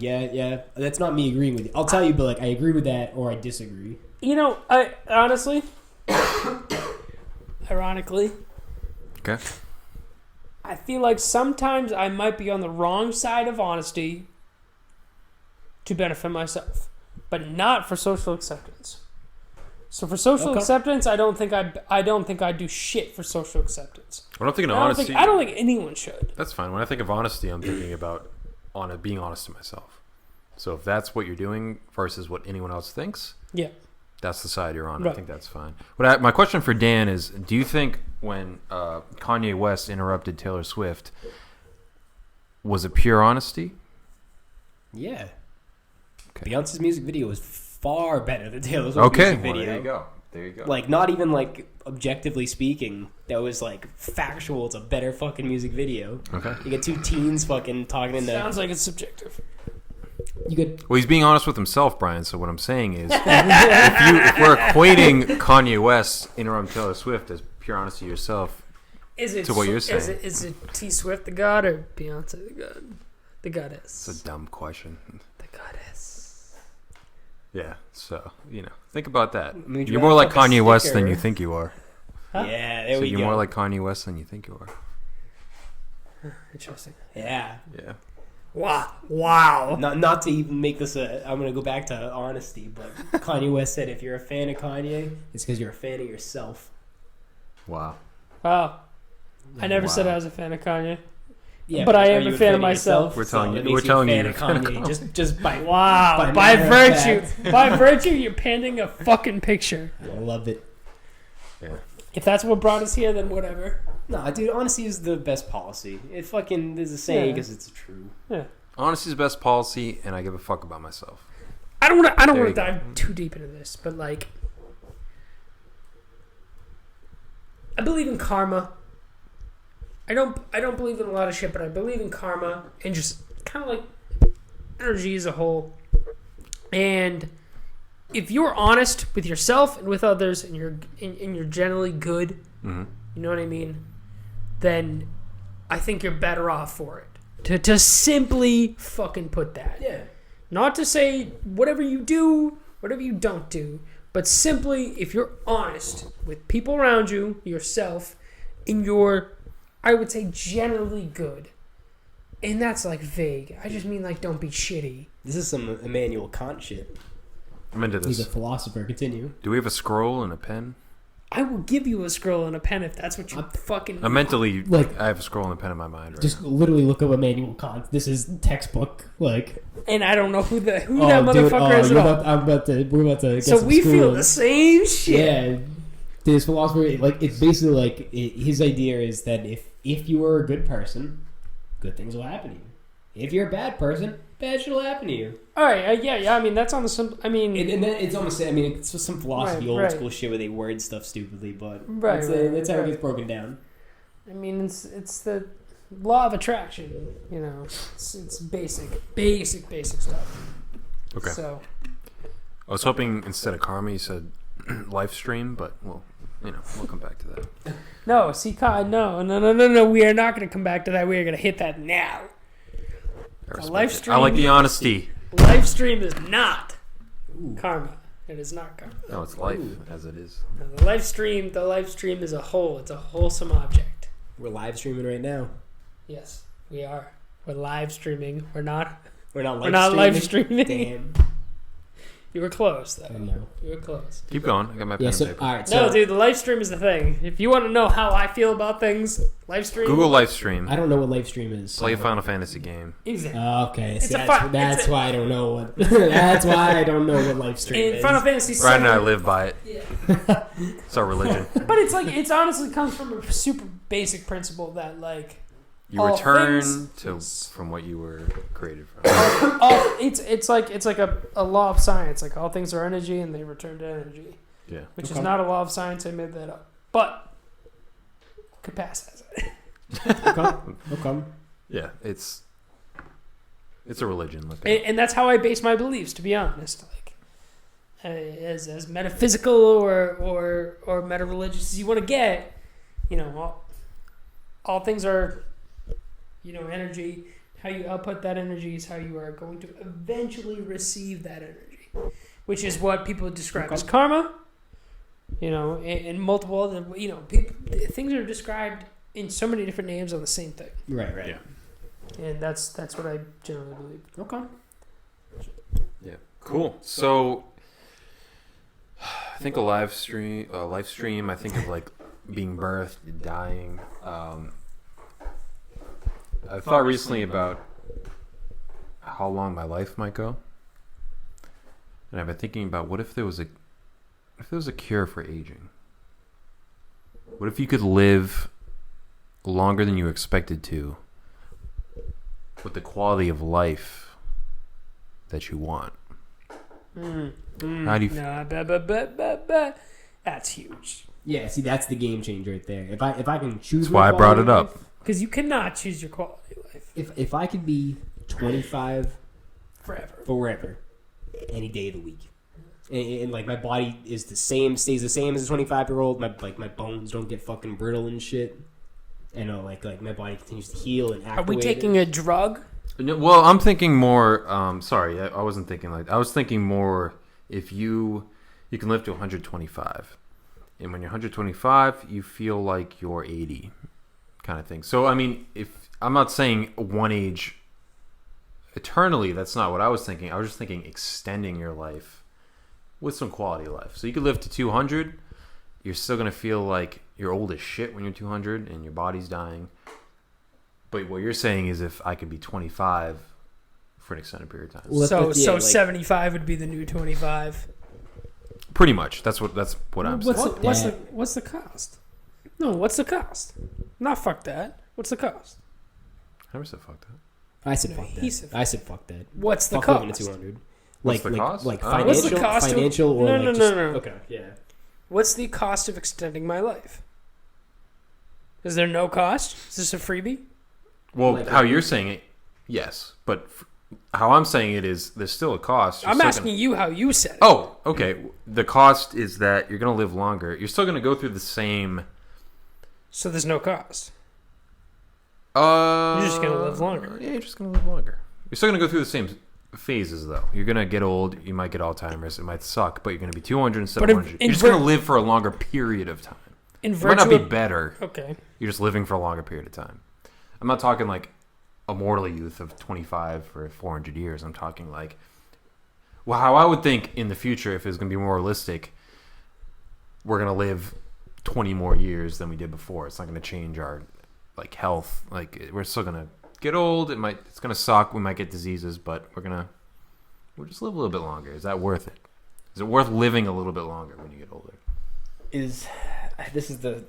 yeah, that's not me agreeing with you. I'll tell you, but like I agree with that or I disagree. You know, I honestly, ironically, Okay. I feel like sometimes I might be on the wrong side of honesty to benefit myself, but not for social acceptance. So for social acceptance, I don't think I do shit for social acceptance. When I'm thinking of honesty, I don't think anyone should. that's fine. When I think of honesty, I'm thinking about being honest to myself. So if that's what you're doing versus what anyone else thinks, Yeah. that's the side you're on. Right. I think that's fine. My question for Dan is, do you think when Kanye West interrupted Taylor Swift, was it pure honesty? Yeah. Okay. Beyonce's music video was far better than Taylor Swift's music video. Well, there you go. There you go. Like, not even, like, objectively speaking, that was, like, factual. It's a better fucking music video. Okay. You get two teens fucking talking in the... Sounds like it's subjective. You get... Well, he's being honest with himself, Brian. So what I'm saying is, if we're equating Kanye West interrupting Taylor Swift as pure honesty to yourself, to what you're saying, Is it T Swift the god or Beyonce the god? The goddess. it's a dumb question. The goddess. Yeah. So think about that. Maybe You're more like drop a Kanye West sticker. than you think you are. Huh? Yeah, there So we you're go. more like Kanye West than you think you are. Interesting. Yeah. Yeah. Wow. Not to even make this I'm going to go back to honesty, but Kanye West said if you're a fan of Kanye, it's because you're a fan of yourself. Wow. Wow. I never Wow. said I was a fan of Kanye. Yeah, But I are am you a fan of myself. We're telling you- that makes we're telling a you fan of you're a fan of Kanye. just by Wow. By matter of virtue. fact. By virtue, you're painting a fucking picture. I love it. Yeah. If that's what brought us here, then whatever. No, dude, honesty is the best policy. It fucking is a saying Yeah. because it's true. Yeah. Honesty's best policy, and I give a fuck about myself. I don't want There to you go. dive too deep into this, but like, I believe in karma. I don't believe in a lot of shit, but I believe in karma and just kind of like energy as a whole. And if you're honest with yourself and with others, and you're generally good, Mm-hmm. you know what I mean, then I think you're better off for it. To simply fucking put that. Yeah. Not to say whatever you do, whatever you don't do, but simply if you're honest with people around you, yourself, and you're, I would say, generally good. And that's like vague. I just mean like don't be shitty. This is some Immanuel Kant shit. I'm into He's a this. philosopher. Continue. Do we have a scroll and a pen? I will give you a scroll and a pen if that's what you fucking... I'm mentally, Like- I have a scroll and a pen in my mind right Just now. literally look up Immanuel Kant. This is textbook. Like, And I don't know who that dude, motherfucker is at all. we're about to get So some we feel schooling. the same shit. Yeah, this philosopher, like, it's basically like his idea is that if you are a good person, good things will happen to you. If you're a bad person, bad shit will happen to you. All right, yeah. I mean, that's on the simple... I mean... And then it's almost, I mean, it's just some philosophy, Right, old right. school shit where they word stuff stupidly, but Right, that's how it right. gets broken down. I mean, it's the law of attraction, you know. It's basic stuff. Okay. So, I was hoping instead of karma you said live stream, but we'll come back to that. no, no. We are not going to come back to that. We are going to hit that now. I respect live it. stream- I like the honesty. Live stream is not karma. It is not karma. No, it's life Ooh. as it is. No, the live stream is a whole. It's a wholesome object. We're live streaming right now. Yes, we are. We're live streaming. We're not We're not live streaming. Damn. You were close, though. No. You were close. Keep going. I got my pen Yeah. and So paper. all right. So No, dude, the live stream is the thing. If you want to know how I feel about things, live stream. Google live stream. I don't know what live stream is. Play a Final Fantasy game. Exactly. Okay. It's So a that's why I don't know what. That's why I don't know what live stream In is. Final Fantasy VII. Brian and I live by it. Yeah. It's our religion. But it's like, it's honestly comes from a super basic principle that, like, You all return things- from what you were created from. it's like a law of science. Like, all things are energy and they return to energy. Yeah. Which is Okay. not a law of science. I made that up. But Capass has it. Okay. Yeah. It's a religion. Look at And that's how I base my beliefs, to be honest. Like, as metaphysical or meta-religious as you want to get, you know, all things are, you know, energy. How you output that energy is how you are going to eventually receive that energy, which is what people describe as karma. You know, and multiple other, you know, things are described in so many different names on the same thing. Right. Yeah. And that's what I generally believe. Okay. Yeah. Cool. So I think a live stream. I think of like being birthed, dying. I thought recently about how long my life might go, and I've been thinking about what if there was a cure for aging. What if you could live longer than you expected to, with the quality of life that you want? How do you? That's huge. Yeah. See, that's the game changer right there. If I can choose. That's why I brought it up. Because you cannot choose your quality of life If I could be 25 forever. any day of the week, and like my body is stays the same as a 25-year-old. My bones don't get fucking brittle and shit. And like my body continues to heal and Are activate. we taking a drug? No, well, I'm thinking more. Sorry, I wasn't thinking like. I was thinking more. If you can live to 125, and when you're 125, you feel like you're 80, kind of thing. So I mean, if I'm not saying one age eternally, that's not what I was thinking. I was just thinking extending your life with some quality of life. So you could live to 200. You're still gonna feel like you're old as shit when you're 200 and your body's dying. But what you're saying is, if I could be 25 for an extended period of time, Well, So yeah, like- 75 would be the new 25. pretty much. That's what I'm saying. What's the cost? No, what's the cost? Not fuck that. What's the cost? I never said fuck that. I said No, fuck he that. said I said fuck that. What's the Fuck living cost? to 200. What's the cost? Like Oh. financial, What's the cost financial, or no, like no, just, no. Okay, yeah. What's the cost of extending my life? Is there no cost? Is this a freebie? Well, Like- how you're saying it, yes. But how I'm saying it is, there's still a cost. You're I'm still asking you how you said it. Oh, okay. The cost is that you're going to live longer. You're still going to go through the same. So there's no cost. You're just gonna live longer. Yeah, you're just going to live longer. You're still going to go through the same phases, though. You're going to get old. You might get Alzheimer's. It might suck, but you're going to be 200 instead But of if- 100. in You're just going to live for a longer period of time. In It might not be virtual. better. Okay. You're just living for a longer period of time. I'm not talking like a mortal youth of 25 for 400 years. I'm talking like, well, how I would think in the future, if it's going to be more realistic, we're going to live 20 more years than we did before. It's not going to change our like health. Like, we're still going to get old. It's going to suck. We might get diseases, but we'll just live a little bit longer. Is that worth it? Is it worth living a little bit longer when you get older? This is the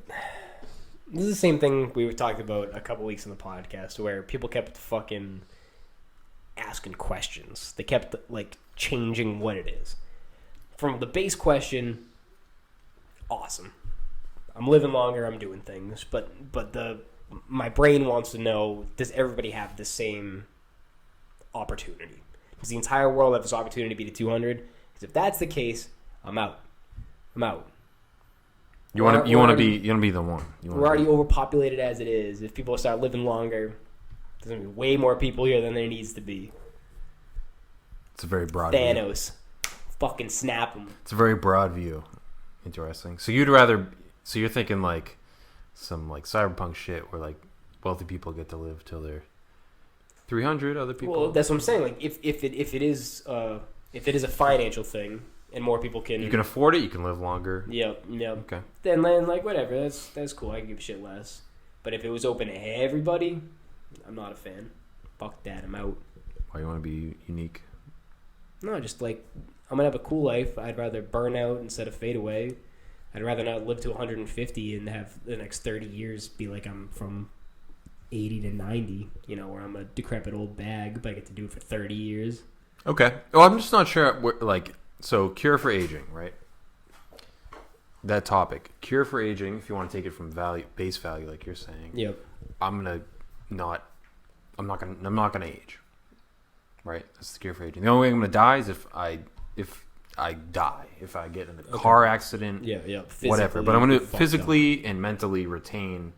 same thing we were talking about a couple weeks in the podcast, where people kept fucking asking questions. They kept like changing what it is. From the base question, awesome. I'm living longer, I'm doing things, but my brain wants to know, does everybody have the same opportunity? Does the entire world have this opportunity to be to 200? Because if that's the case, I'm out. You want to already- be the one. We're already overpopulated as it is. If people start living longer, there's going to be way more people here than there needs to be. It's a very broad view. Thanos. Fucking snap them. It's a very broad view. Interesting. So you're thinking like some like cyberpunk shit where like wealthy people get to live till they're 300, other people. Well, that's what I'm saying. Like if it is if it is a financial thing and more people can... You can afford it, you can live longer. Yep. Okay. Then like, whatever, that's cool. I can give a shit less. But if it was open to everybody, I'm not a fan. Fuck that, I'm out. Why you want to be unique? No, just like, I'm going to have a cool life. I'd rather burn out instead of fade away. I'd rather not live to 150 and have the next 30 years be like I'm from 80 to 90, where I'm a decrepit old bag, but I get to do it for 30 years. Okay. Well, I'm just not sure, so cure for aging, right? That topic. Cure for aging, if you want to take it from base value, like you're saying. Yep. I'm not gonna age. Right? That's the cure for aging. The only way I'm gonna die is if I die, if I get in a car accident, whatever. But I'm going to physically and mentally retain.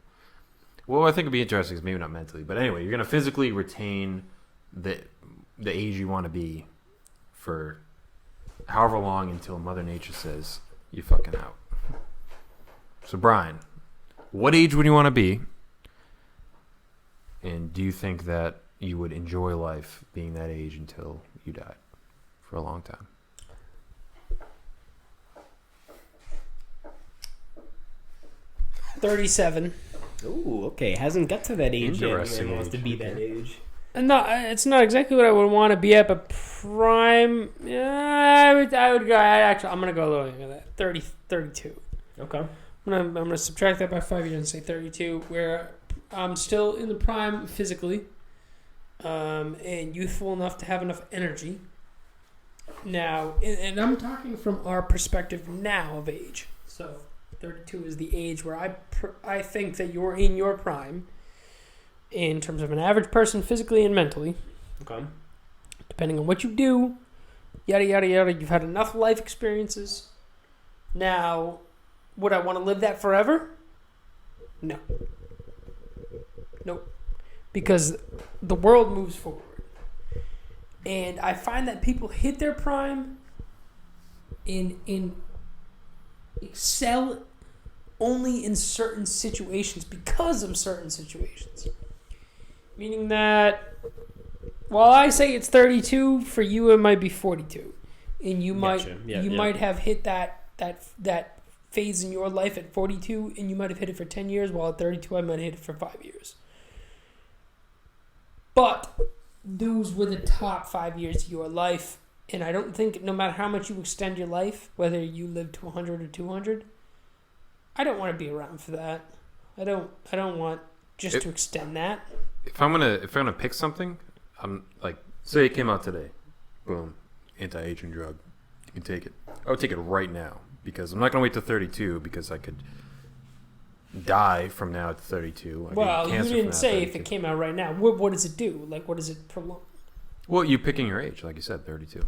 Well, I think it'd be interesting is maybe not mentally, but anyway, you're going to physically retain the age you want to be for however long until Mother Nature says you fucking out. So, Brian, what age would you want to be? And do you think that you would enjoy life being that age until you died for a long time? 37. Ooh, okay. Hasn't got to that age yet. Interesting Man wants to age, be okay. that age. And no, it's not exactly what I would want to be at, but prime. Yeah, I would go. I'm gonna go a little younger than that. 32. Okay. I'm gonna subtract that by 5 years and say 32, where I'm still in the prime physically, and youthful enough to have enough energy. Now, and I'm talking from our perspective now of age. So 32 is the age where I think that you're in your prime in terms of an average person physically and mentally. Okay. Depending on what you do, yada, yada, yada. You've had enough life experiences. Now, would I want to live that forever? No. Nope. Because the world moves forward. And I find that people hit their prime in excel only in certain situations because of certain situations. Meaning that while I say it's 32, for you it might be 42. And you might might have hit that phase in your life at 42 and you might have hit it for 10 years, while at 32 I might have hit it for 5 years. But those were the top 5 years of your life, and I don't think no matter how much you extend your life, whether you live to 100 or 200, I don't want to be around for that. I don't want to extend that. If I'm gonna pick something, I'm like, say it came out today, boom, anti-aging drug, you can take it. I would take it right now because I'm not gonna wait till 32 because I could die from now to 32. Well, you didn't say if it came out right now. What does it do? Like, what does it prolong? Well, you picking your age, like you said, 32.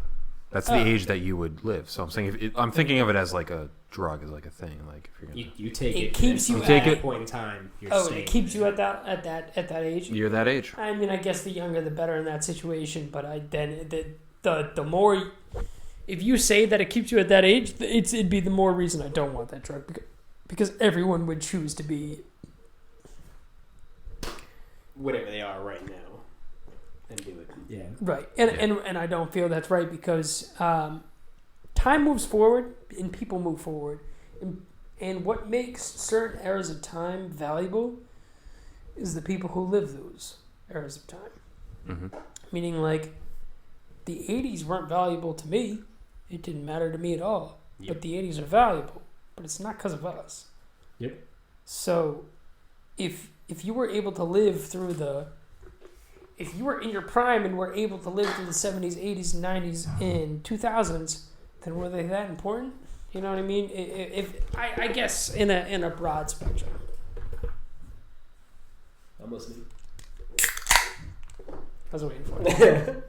That's the age that you would live. So I'm saying, I'm thinking of it as like a drug, as like a thing. Like if you're gonna, you take it. It keeps you at at that point in time. It keeps you at that age. You're that age. I mean, I guess the younger the better in that situation. But the more, if you say that it keeps you at that age, it'd be the more reason I don't want that drug because everyone would choose to be whatever they are right now and do it. Yeah. Right. And I don't feel that's right because time moves forward and people move forward. And what makes certain eras of time valuable is the people who live those eras of time. Mm-hmm. Meaning, like, the 80s weren't valuable to me. It didn't matter to me at all. Yep. But the 80s are valuable. But it's not because of us. Yep. So, if you were able to live through if you were in your prime and were able to live through the 70s, 80s, 90s, and 2000s, then were they that important? You know what I mean? I guess in a broad spectrum. I'm listening. I was waiting for it.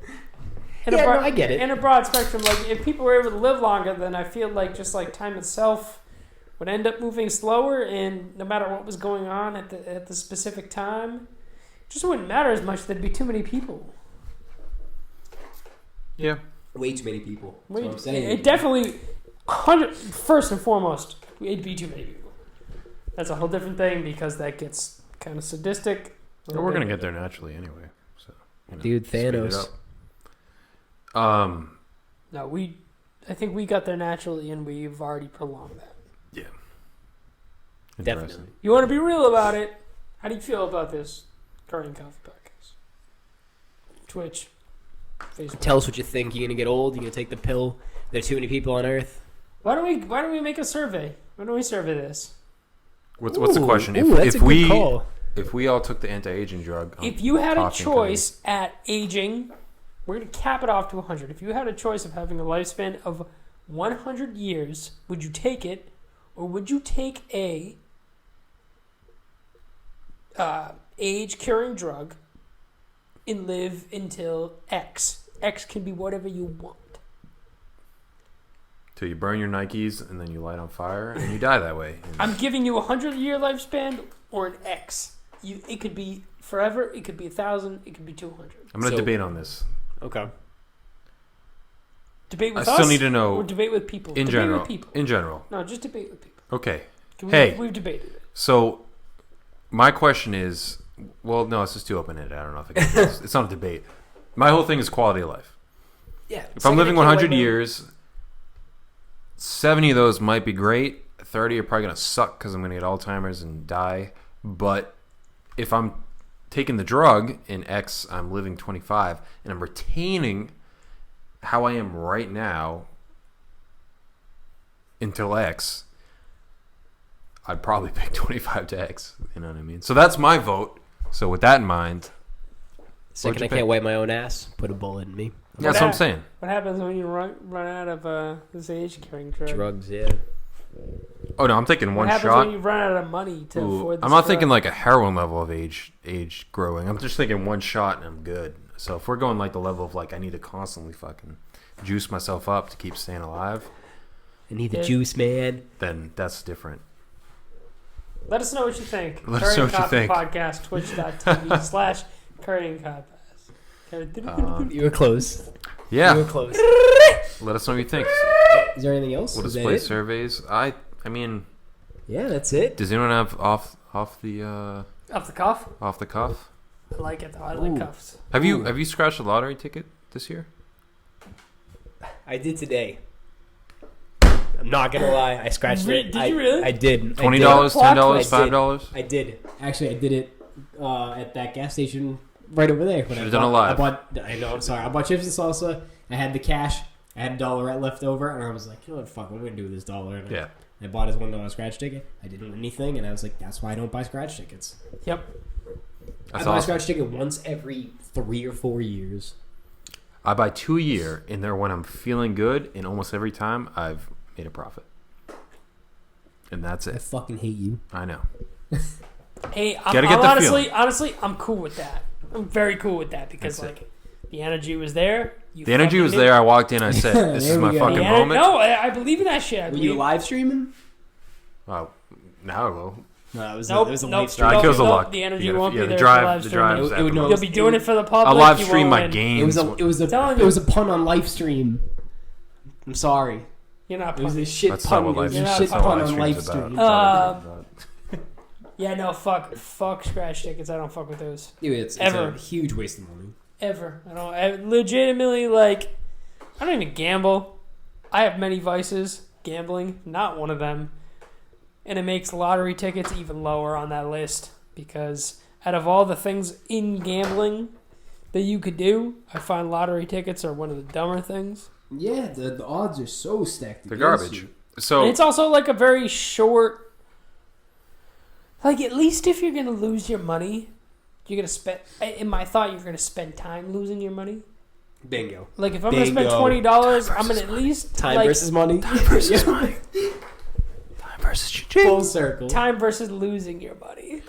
I get it. In a broad spectrum, like if people were able to live longer, then I feel like just like time itself would end up moving slower, and no matter what was going on at the specific time, it just wouldn't matter as much. There'd be too many people. Yeah. Way too many people. That's what I'm saying. It definitely, first and foremost, it'd be too many people. That's a whole different thing because that gets kind of sadistic. Well, we're gonna get there naturally anyway. So, Dude, Thanos. No, I think we got there naturally, and we've already prolonged that. Yeah. Definitely. You want to be real about it? How do you feel about this Curry and Coffee podcast? Twitch, Facebook. Tell us what you think. You gonna get old? You gonna take the pill? There's too many people on Earth. Why don't we make a survey? Why don't we survey this? What's the question? That's a good call. If we all took the anti-aging drug, If you had a talking choice at aging, we're going to cap it off to 100. If you had a choice of having a lifespan of 100 years, would you take it, or would you take a age-curing drug and live until X? X can be whatever you want. till you burn your Nikes and then you light on fire and you die that way. I'm giving you a 100-year lifespan or an X. It could be forever. It could be 1,000. It could be 200. I'm going to debate on this. Okay. Debate with I us. still need to know or debate with people. in debate general. With people. In general. No, just debate with people. Okay. Hey, we've debated it. So my question is, well, no, it's just too open-ended. I don't know if I can do this. It's not a debate. My whole thing is quality of life. Yeah. If I'm living 100 years, 70 of those might be great. 30 are probably going to suck because I'm going to get Alzheimer's and die. But if I'm taking the drug in X, I'm living 25, and I'm retaining how I am right now until X, I'd probably pick 25 to X. You know what I mean? So that's my vote. So with that in mind, Second, I can't wipe my own ass. Put a bullet in me. yeah, that's what I'm saying. What happens when you run out of this age-carrying drug? Drugs, yeah. Oh no, I'm taking What one happens shot. when you run out of money to Ooh, afford this I'm not drug? thinking like a heroin level of age growing. I'm just thinking one shot and I'm good. So if we're going like the level of like I need to constantly fucking juice myself up to keep staying alive, I need the Yeah. juice, man. then that's different. Let us know what you think. Let us know what you think. Podcast, twitch.tv/Curry and Coffee. You were close. Yeah, You were close. let us know what you think. Is there anything else? We'll Is that display it? surveys. I mean, Yeah, that's it. does anyone have off the Off the cuff? off the cuff? I like it though. I like Ooh. cuffs. Have you scratched a lottery ticket this year? I did today. I'm not gonna lie. I scratched it. Did you really? I did. $20, I $10, did. $5. I did. Actually, I did it at that gas station right over there. Should've done it live. I know. I'm sorry. I bought chips and salsa. I had the cash. I had $1 left over, and I was like, you know what? Fuck, what am I gonna do with this dollar? And Yeah. I bought his $1 scratch ticket. I didn't win anything, and I was like, that's why I don't buy scratch tickets. Yep. I That's buy a awesome. scratch ticket once every 3 or 4 years. I buy 2 a year, and they're when I'm feeling good, and almost every time I've made a profit. And that's I it. fucking hate you. I know. Hey, Gotta get the honestly, I'm cool with that. I'm very cool with that because That's it. like the energy was there. The energy was there. I walked in. I said, "This is There we my go. fucking The moment." No, I believe in that shit. I Were you believe- live streaming? Oh, now I will. No, it was Nope, it was a nope, late stream. Nah, it kills the nope, luck. the energy You gotta- won't be yeah, there the for drive. live The streaming. drive. is It would afterwards. know- You'll be doing it for the public. I live you stream won't my win. games. It Telling was a pun on live stream. I'm sorry. You're not. It was a punning. shit That's pun. not It what was live a stream- shit that's not pun what on live live stream's stream. about. Yeah, no, fuck scratch tickets. I don't fuck with those Dude, it's Ever. a huge waste of money. ever. I legitimately like. I don't even gamble. I have many vices. Gambling, not one of them, and it makes lottery tickets even lower on that list because out of all the things in gambling that you could do, I find lottery tickets are one of the dumber things. Yeah, the odds are so stacked. They're against garbage. you. So And it's also like a very short. Like at least if you're gonna lose your money, you're gonna spend. In my thought, you're gonna spend time losing your money. Bingo. Like if I'm gonna spend Bingo. $20, I'm gonna at least Time like, versus money. versus money. Time versus Full circle. time versus losing your money.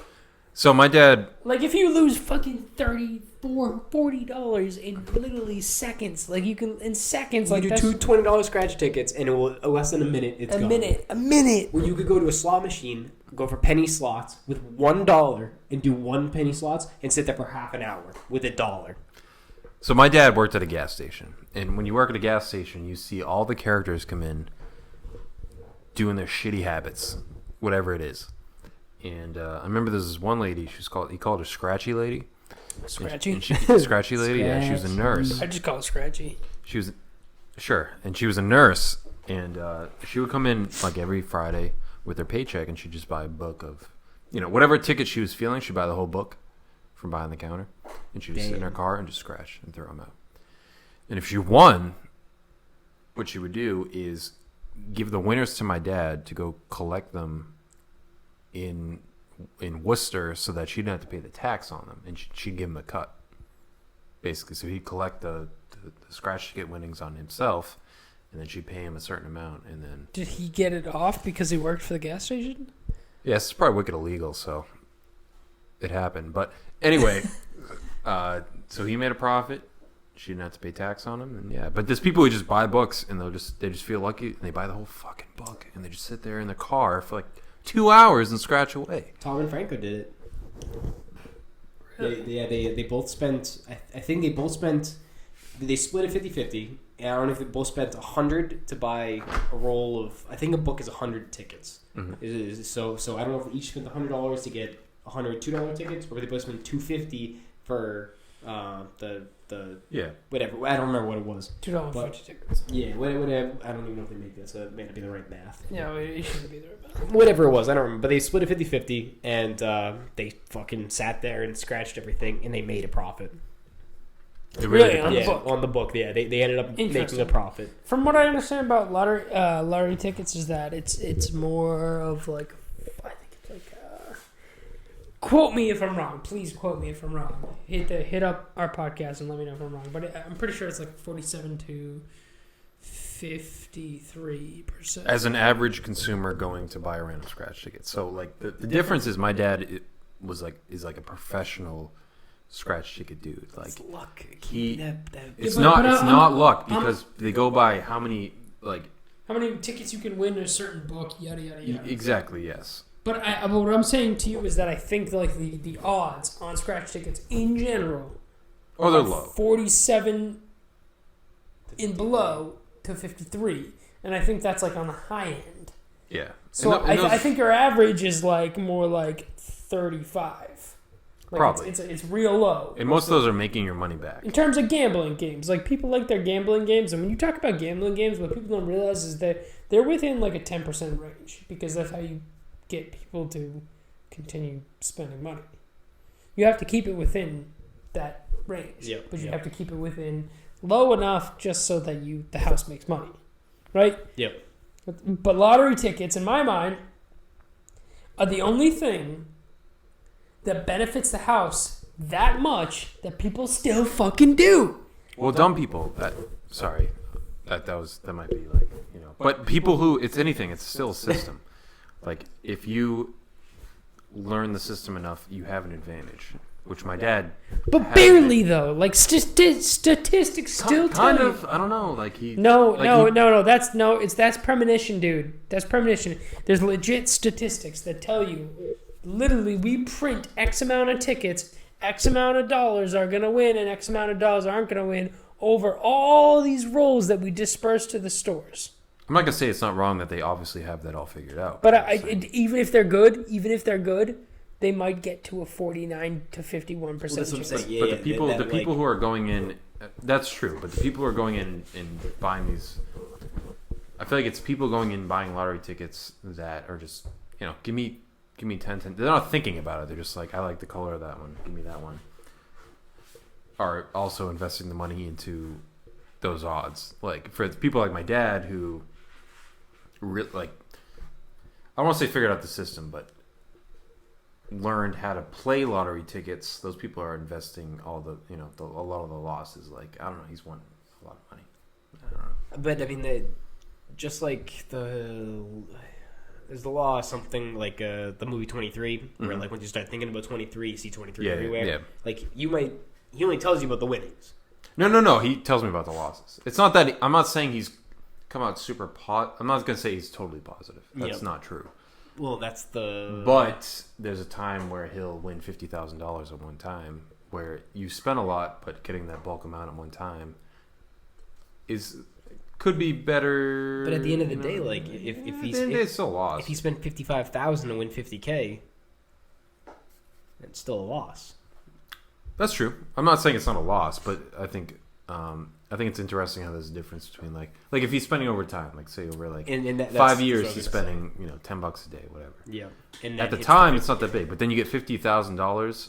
So my dad. Like if you lose fucking $40 in literally seconds, like you can in seconds, You like do that's two $20 scratch tickets, and it will less than a minute. It's a gone. minute. Where you could go to a slot machine, go for penny slots with $1 and do 1 penny slots and sit there for half an hour with $1. So my dad worked at a gas station, and when you work at a gas station, you see all the characters come in doing their shitty habits, whatever it is. And I remember there was this one lady. He called her Scratchy Lady. Scratchy. And Scratchy Lady. Yeah, she was a nurse. I just call it scratchy. She was Sure. And she was a nurse, and she would come in like every Friday with her paycheck, and she'd just buy a book of, whatever ticket she was feeling. She'd buy the whole book from behind the counter, and she'd just sit in her car and just scratch and throw them out. And if she won, what she would do is give the winners to my dad to go collect them in Worcester, so that she didn't have to pay the tax on them, and she'd give him a cut, basically. So he'd collect the scratch ticket winnings on himself, and then she'd pay him a certain amount, and then... Did he get it off because he worked for the gas station? Yes, it's probably wicked illegal, so it happened. But anyway, so he made a profit. She didn't have to pay tax on them, and yeah. But there's people who just buy books, and they just feel lucky, and they buy the whole fucking book, and they just sit there in their car for like 2 hours and scratch away. Tom and Franco did it. They both spent. I think they both spent. They split it 50-50. And I don't know if they both spent $100 to buy a roll of. I think a book is 100 tickets. Mm-hmm. So I don't know if they each spent $100 to get 100 $2 tickets, or if they both spent $250 for the whatever. I don't remember what it was. $2.50 tickets. Yeah, whatever. I don't even know if they make that, so it may not be the right math. Yeah, it shouldn't be the right math. Whatever it was, I don't remember. But they split it 50-50, and they fucking sat there and scratched everything, and they made a profit. Really? On the book? On the book, yeah. They ended up making a profit. From what I understand about lottery tickets is that it's more of like, I think it's like, quote me if I'm wrong. Please quote me if I'm wrong. Hit up our podcast and let me know if I'm wrong. But I'm pretty sure it's like 47 to 53%. As an average consumer going to buy a random scratch ticket. So like the difference is my dad is like a professional scratch ticket dude. Like it's luck. It's not luck, because they go by how many tickets you can win in a certain book, yada yada yada. Exactly, yes. But what I'm saying to you is that I think like the odds on scratch tickets in general they're low. 47 and below to 53, and I think that's like on the high end. Yeah. So I think your average is like more like 35. Like probably. It's real low. And most of those are making your money back. In terms of gambling games, like people like their gambling games, and when you talk about gambling games, what people don't realize is that they're within like a 10% range, because that's how you get people to continue spending money. You have to keep it within that range, but you have to keep it within low enough just so that the house makes money, right? Yep. But lottery tickets, in my mind, are the only thing that benefits the house that much that people still fucking do. Well, dumb people. That might be like, But people who, it's anything. It's still a system. Like if you learn the system enough, you have an advantage. Which my dad. But barely though. Like statistics still kind tell of. you. I don't know. Like he. No. That's premonition, dude. That's premonition. There's legit statistics that tell you. Literally, we print X amount of tickets, X amount of dollars are going to win, and X amount of dollars aren't going to win over all these rolls that we disperse to the stores. I'm not going to say it's not wrong that they obviously have that all figured out. But even if they're good, they might get to a 49 to 51% chance. But the people who are going in, that's true. But the people who are going in and buying these, I feel like it's people going in and buying lottery tickets that are just, give me 10. They're not thinking about it. They're just like, I like the color of that one. Give me that one. Are also investing the money into those odds. Like for people like my dad who, I don't want to say figured out the system, but learned how to play lottery tickets. Those people are investing all the, a lot of the losses. Like, I don't know. He's won a lot of money. I don't know. But I mean, just like there's the law, something like the movie 23, where like when you start thinking about 23, you see 23 everywhere. Yeah. Like he only tells you about the winnings. No. He tells me about the losses. It's not that I'm not saying he's come out super I'm not gonna say he's totally positive. That's not true. Well, that's the. But there's a time where he'll win $50,000 at one time, where you spend a lot, but getting that bulk amount at one time could be better. But at the end of the day, like it's still a loss. If he spent $55,000 to win $50K, it's still a loss. That's true. I'm not saying it's not a loss, but I think I think it's interesting how there's a difference between like if he's spending over time, like say over like And that's 5 years, what I was he's gonna spending $10 a day, whatever. Yeah. And At that the hits time, it's not that big, but then you get $50,000.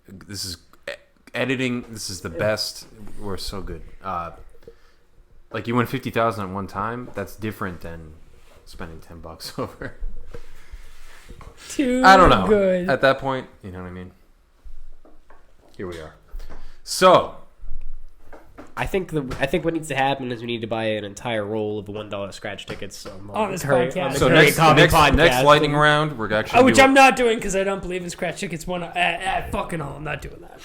This is editing. This is the best. We're so good. Like you win $50,000 at one time. That's different than spending $10 over. Too I don't know. good. At that point, you know what I mean. Here we are. So I think what needs to happen is we need to buy an entire roll of the $1 scratch tickets On this podcast. so next lightning round, we're actually which I'm not doing because I don't believe in scratch tickets. Fucking all, I'm not doing that.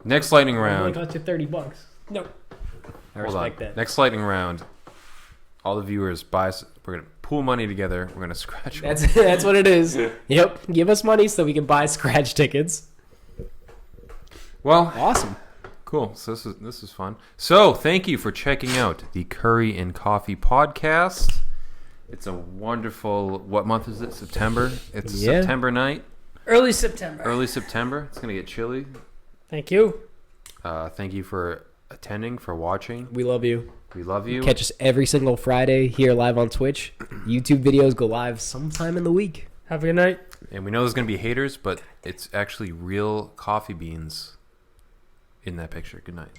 next lightning It only round. cost you $30. No. I Hold on. respect that. Next lightning round. All the viewers buy. We're gonna pool money together. We're gonna scratch. That's what it is. Yep. Give us money so we can buy scratch tickets. Well, Awesome. cool. So this is fun. So thank you for checking out the Curry and Coffee podcast. It's a wonderful. What month is it? September. It's Yeah. September night. Early September. Early September. It's gonna get chilly. Thank you. Thank you for attending, for watching. We love you. We love you. Catch us every single Friday here live on Twitch. YouTube videos go live sometime in the week. Have a good night. And we know there's gonna be haters, but it's actually real coffee beans in that picture. Good night.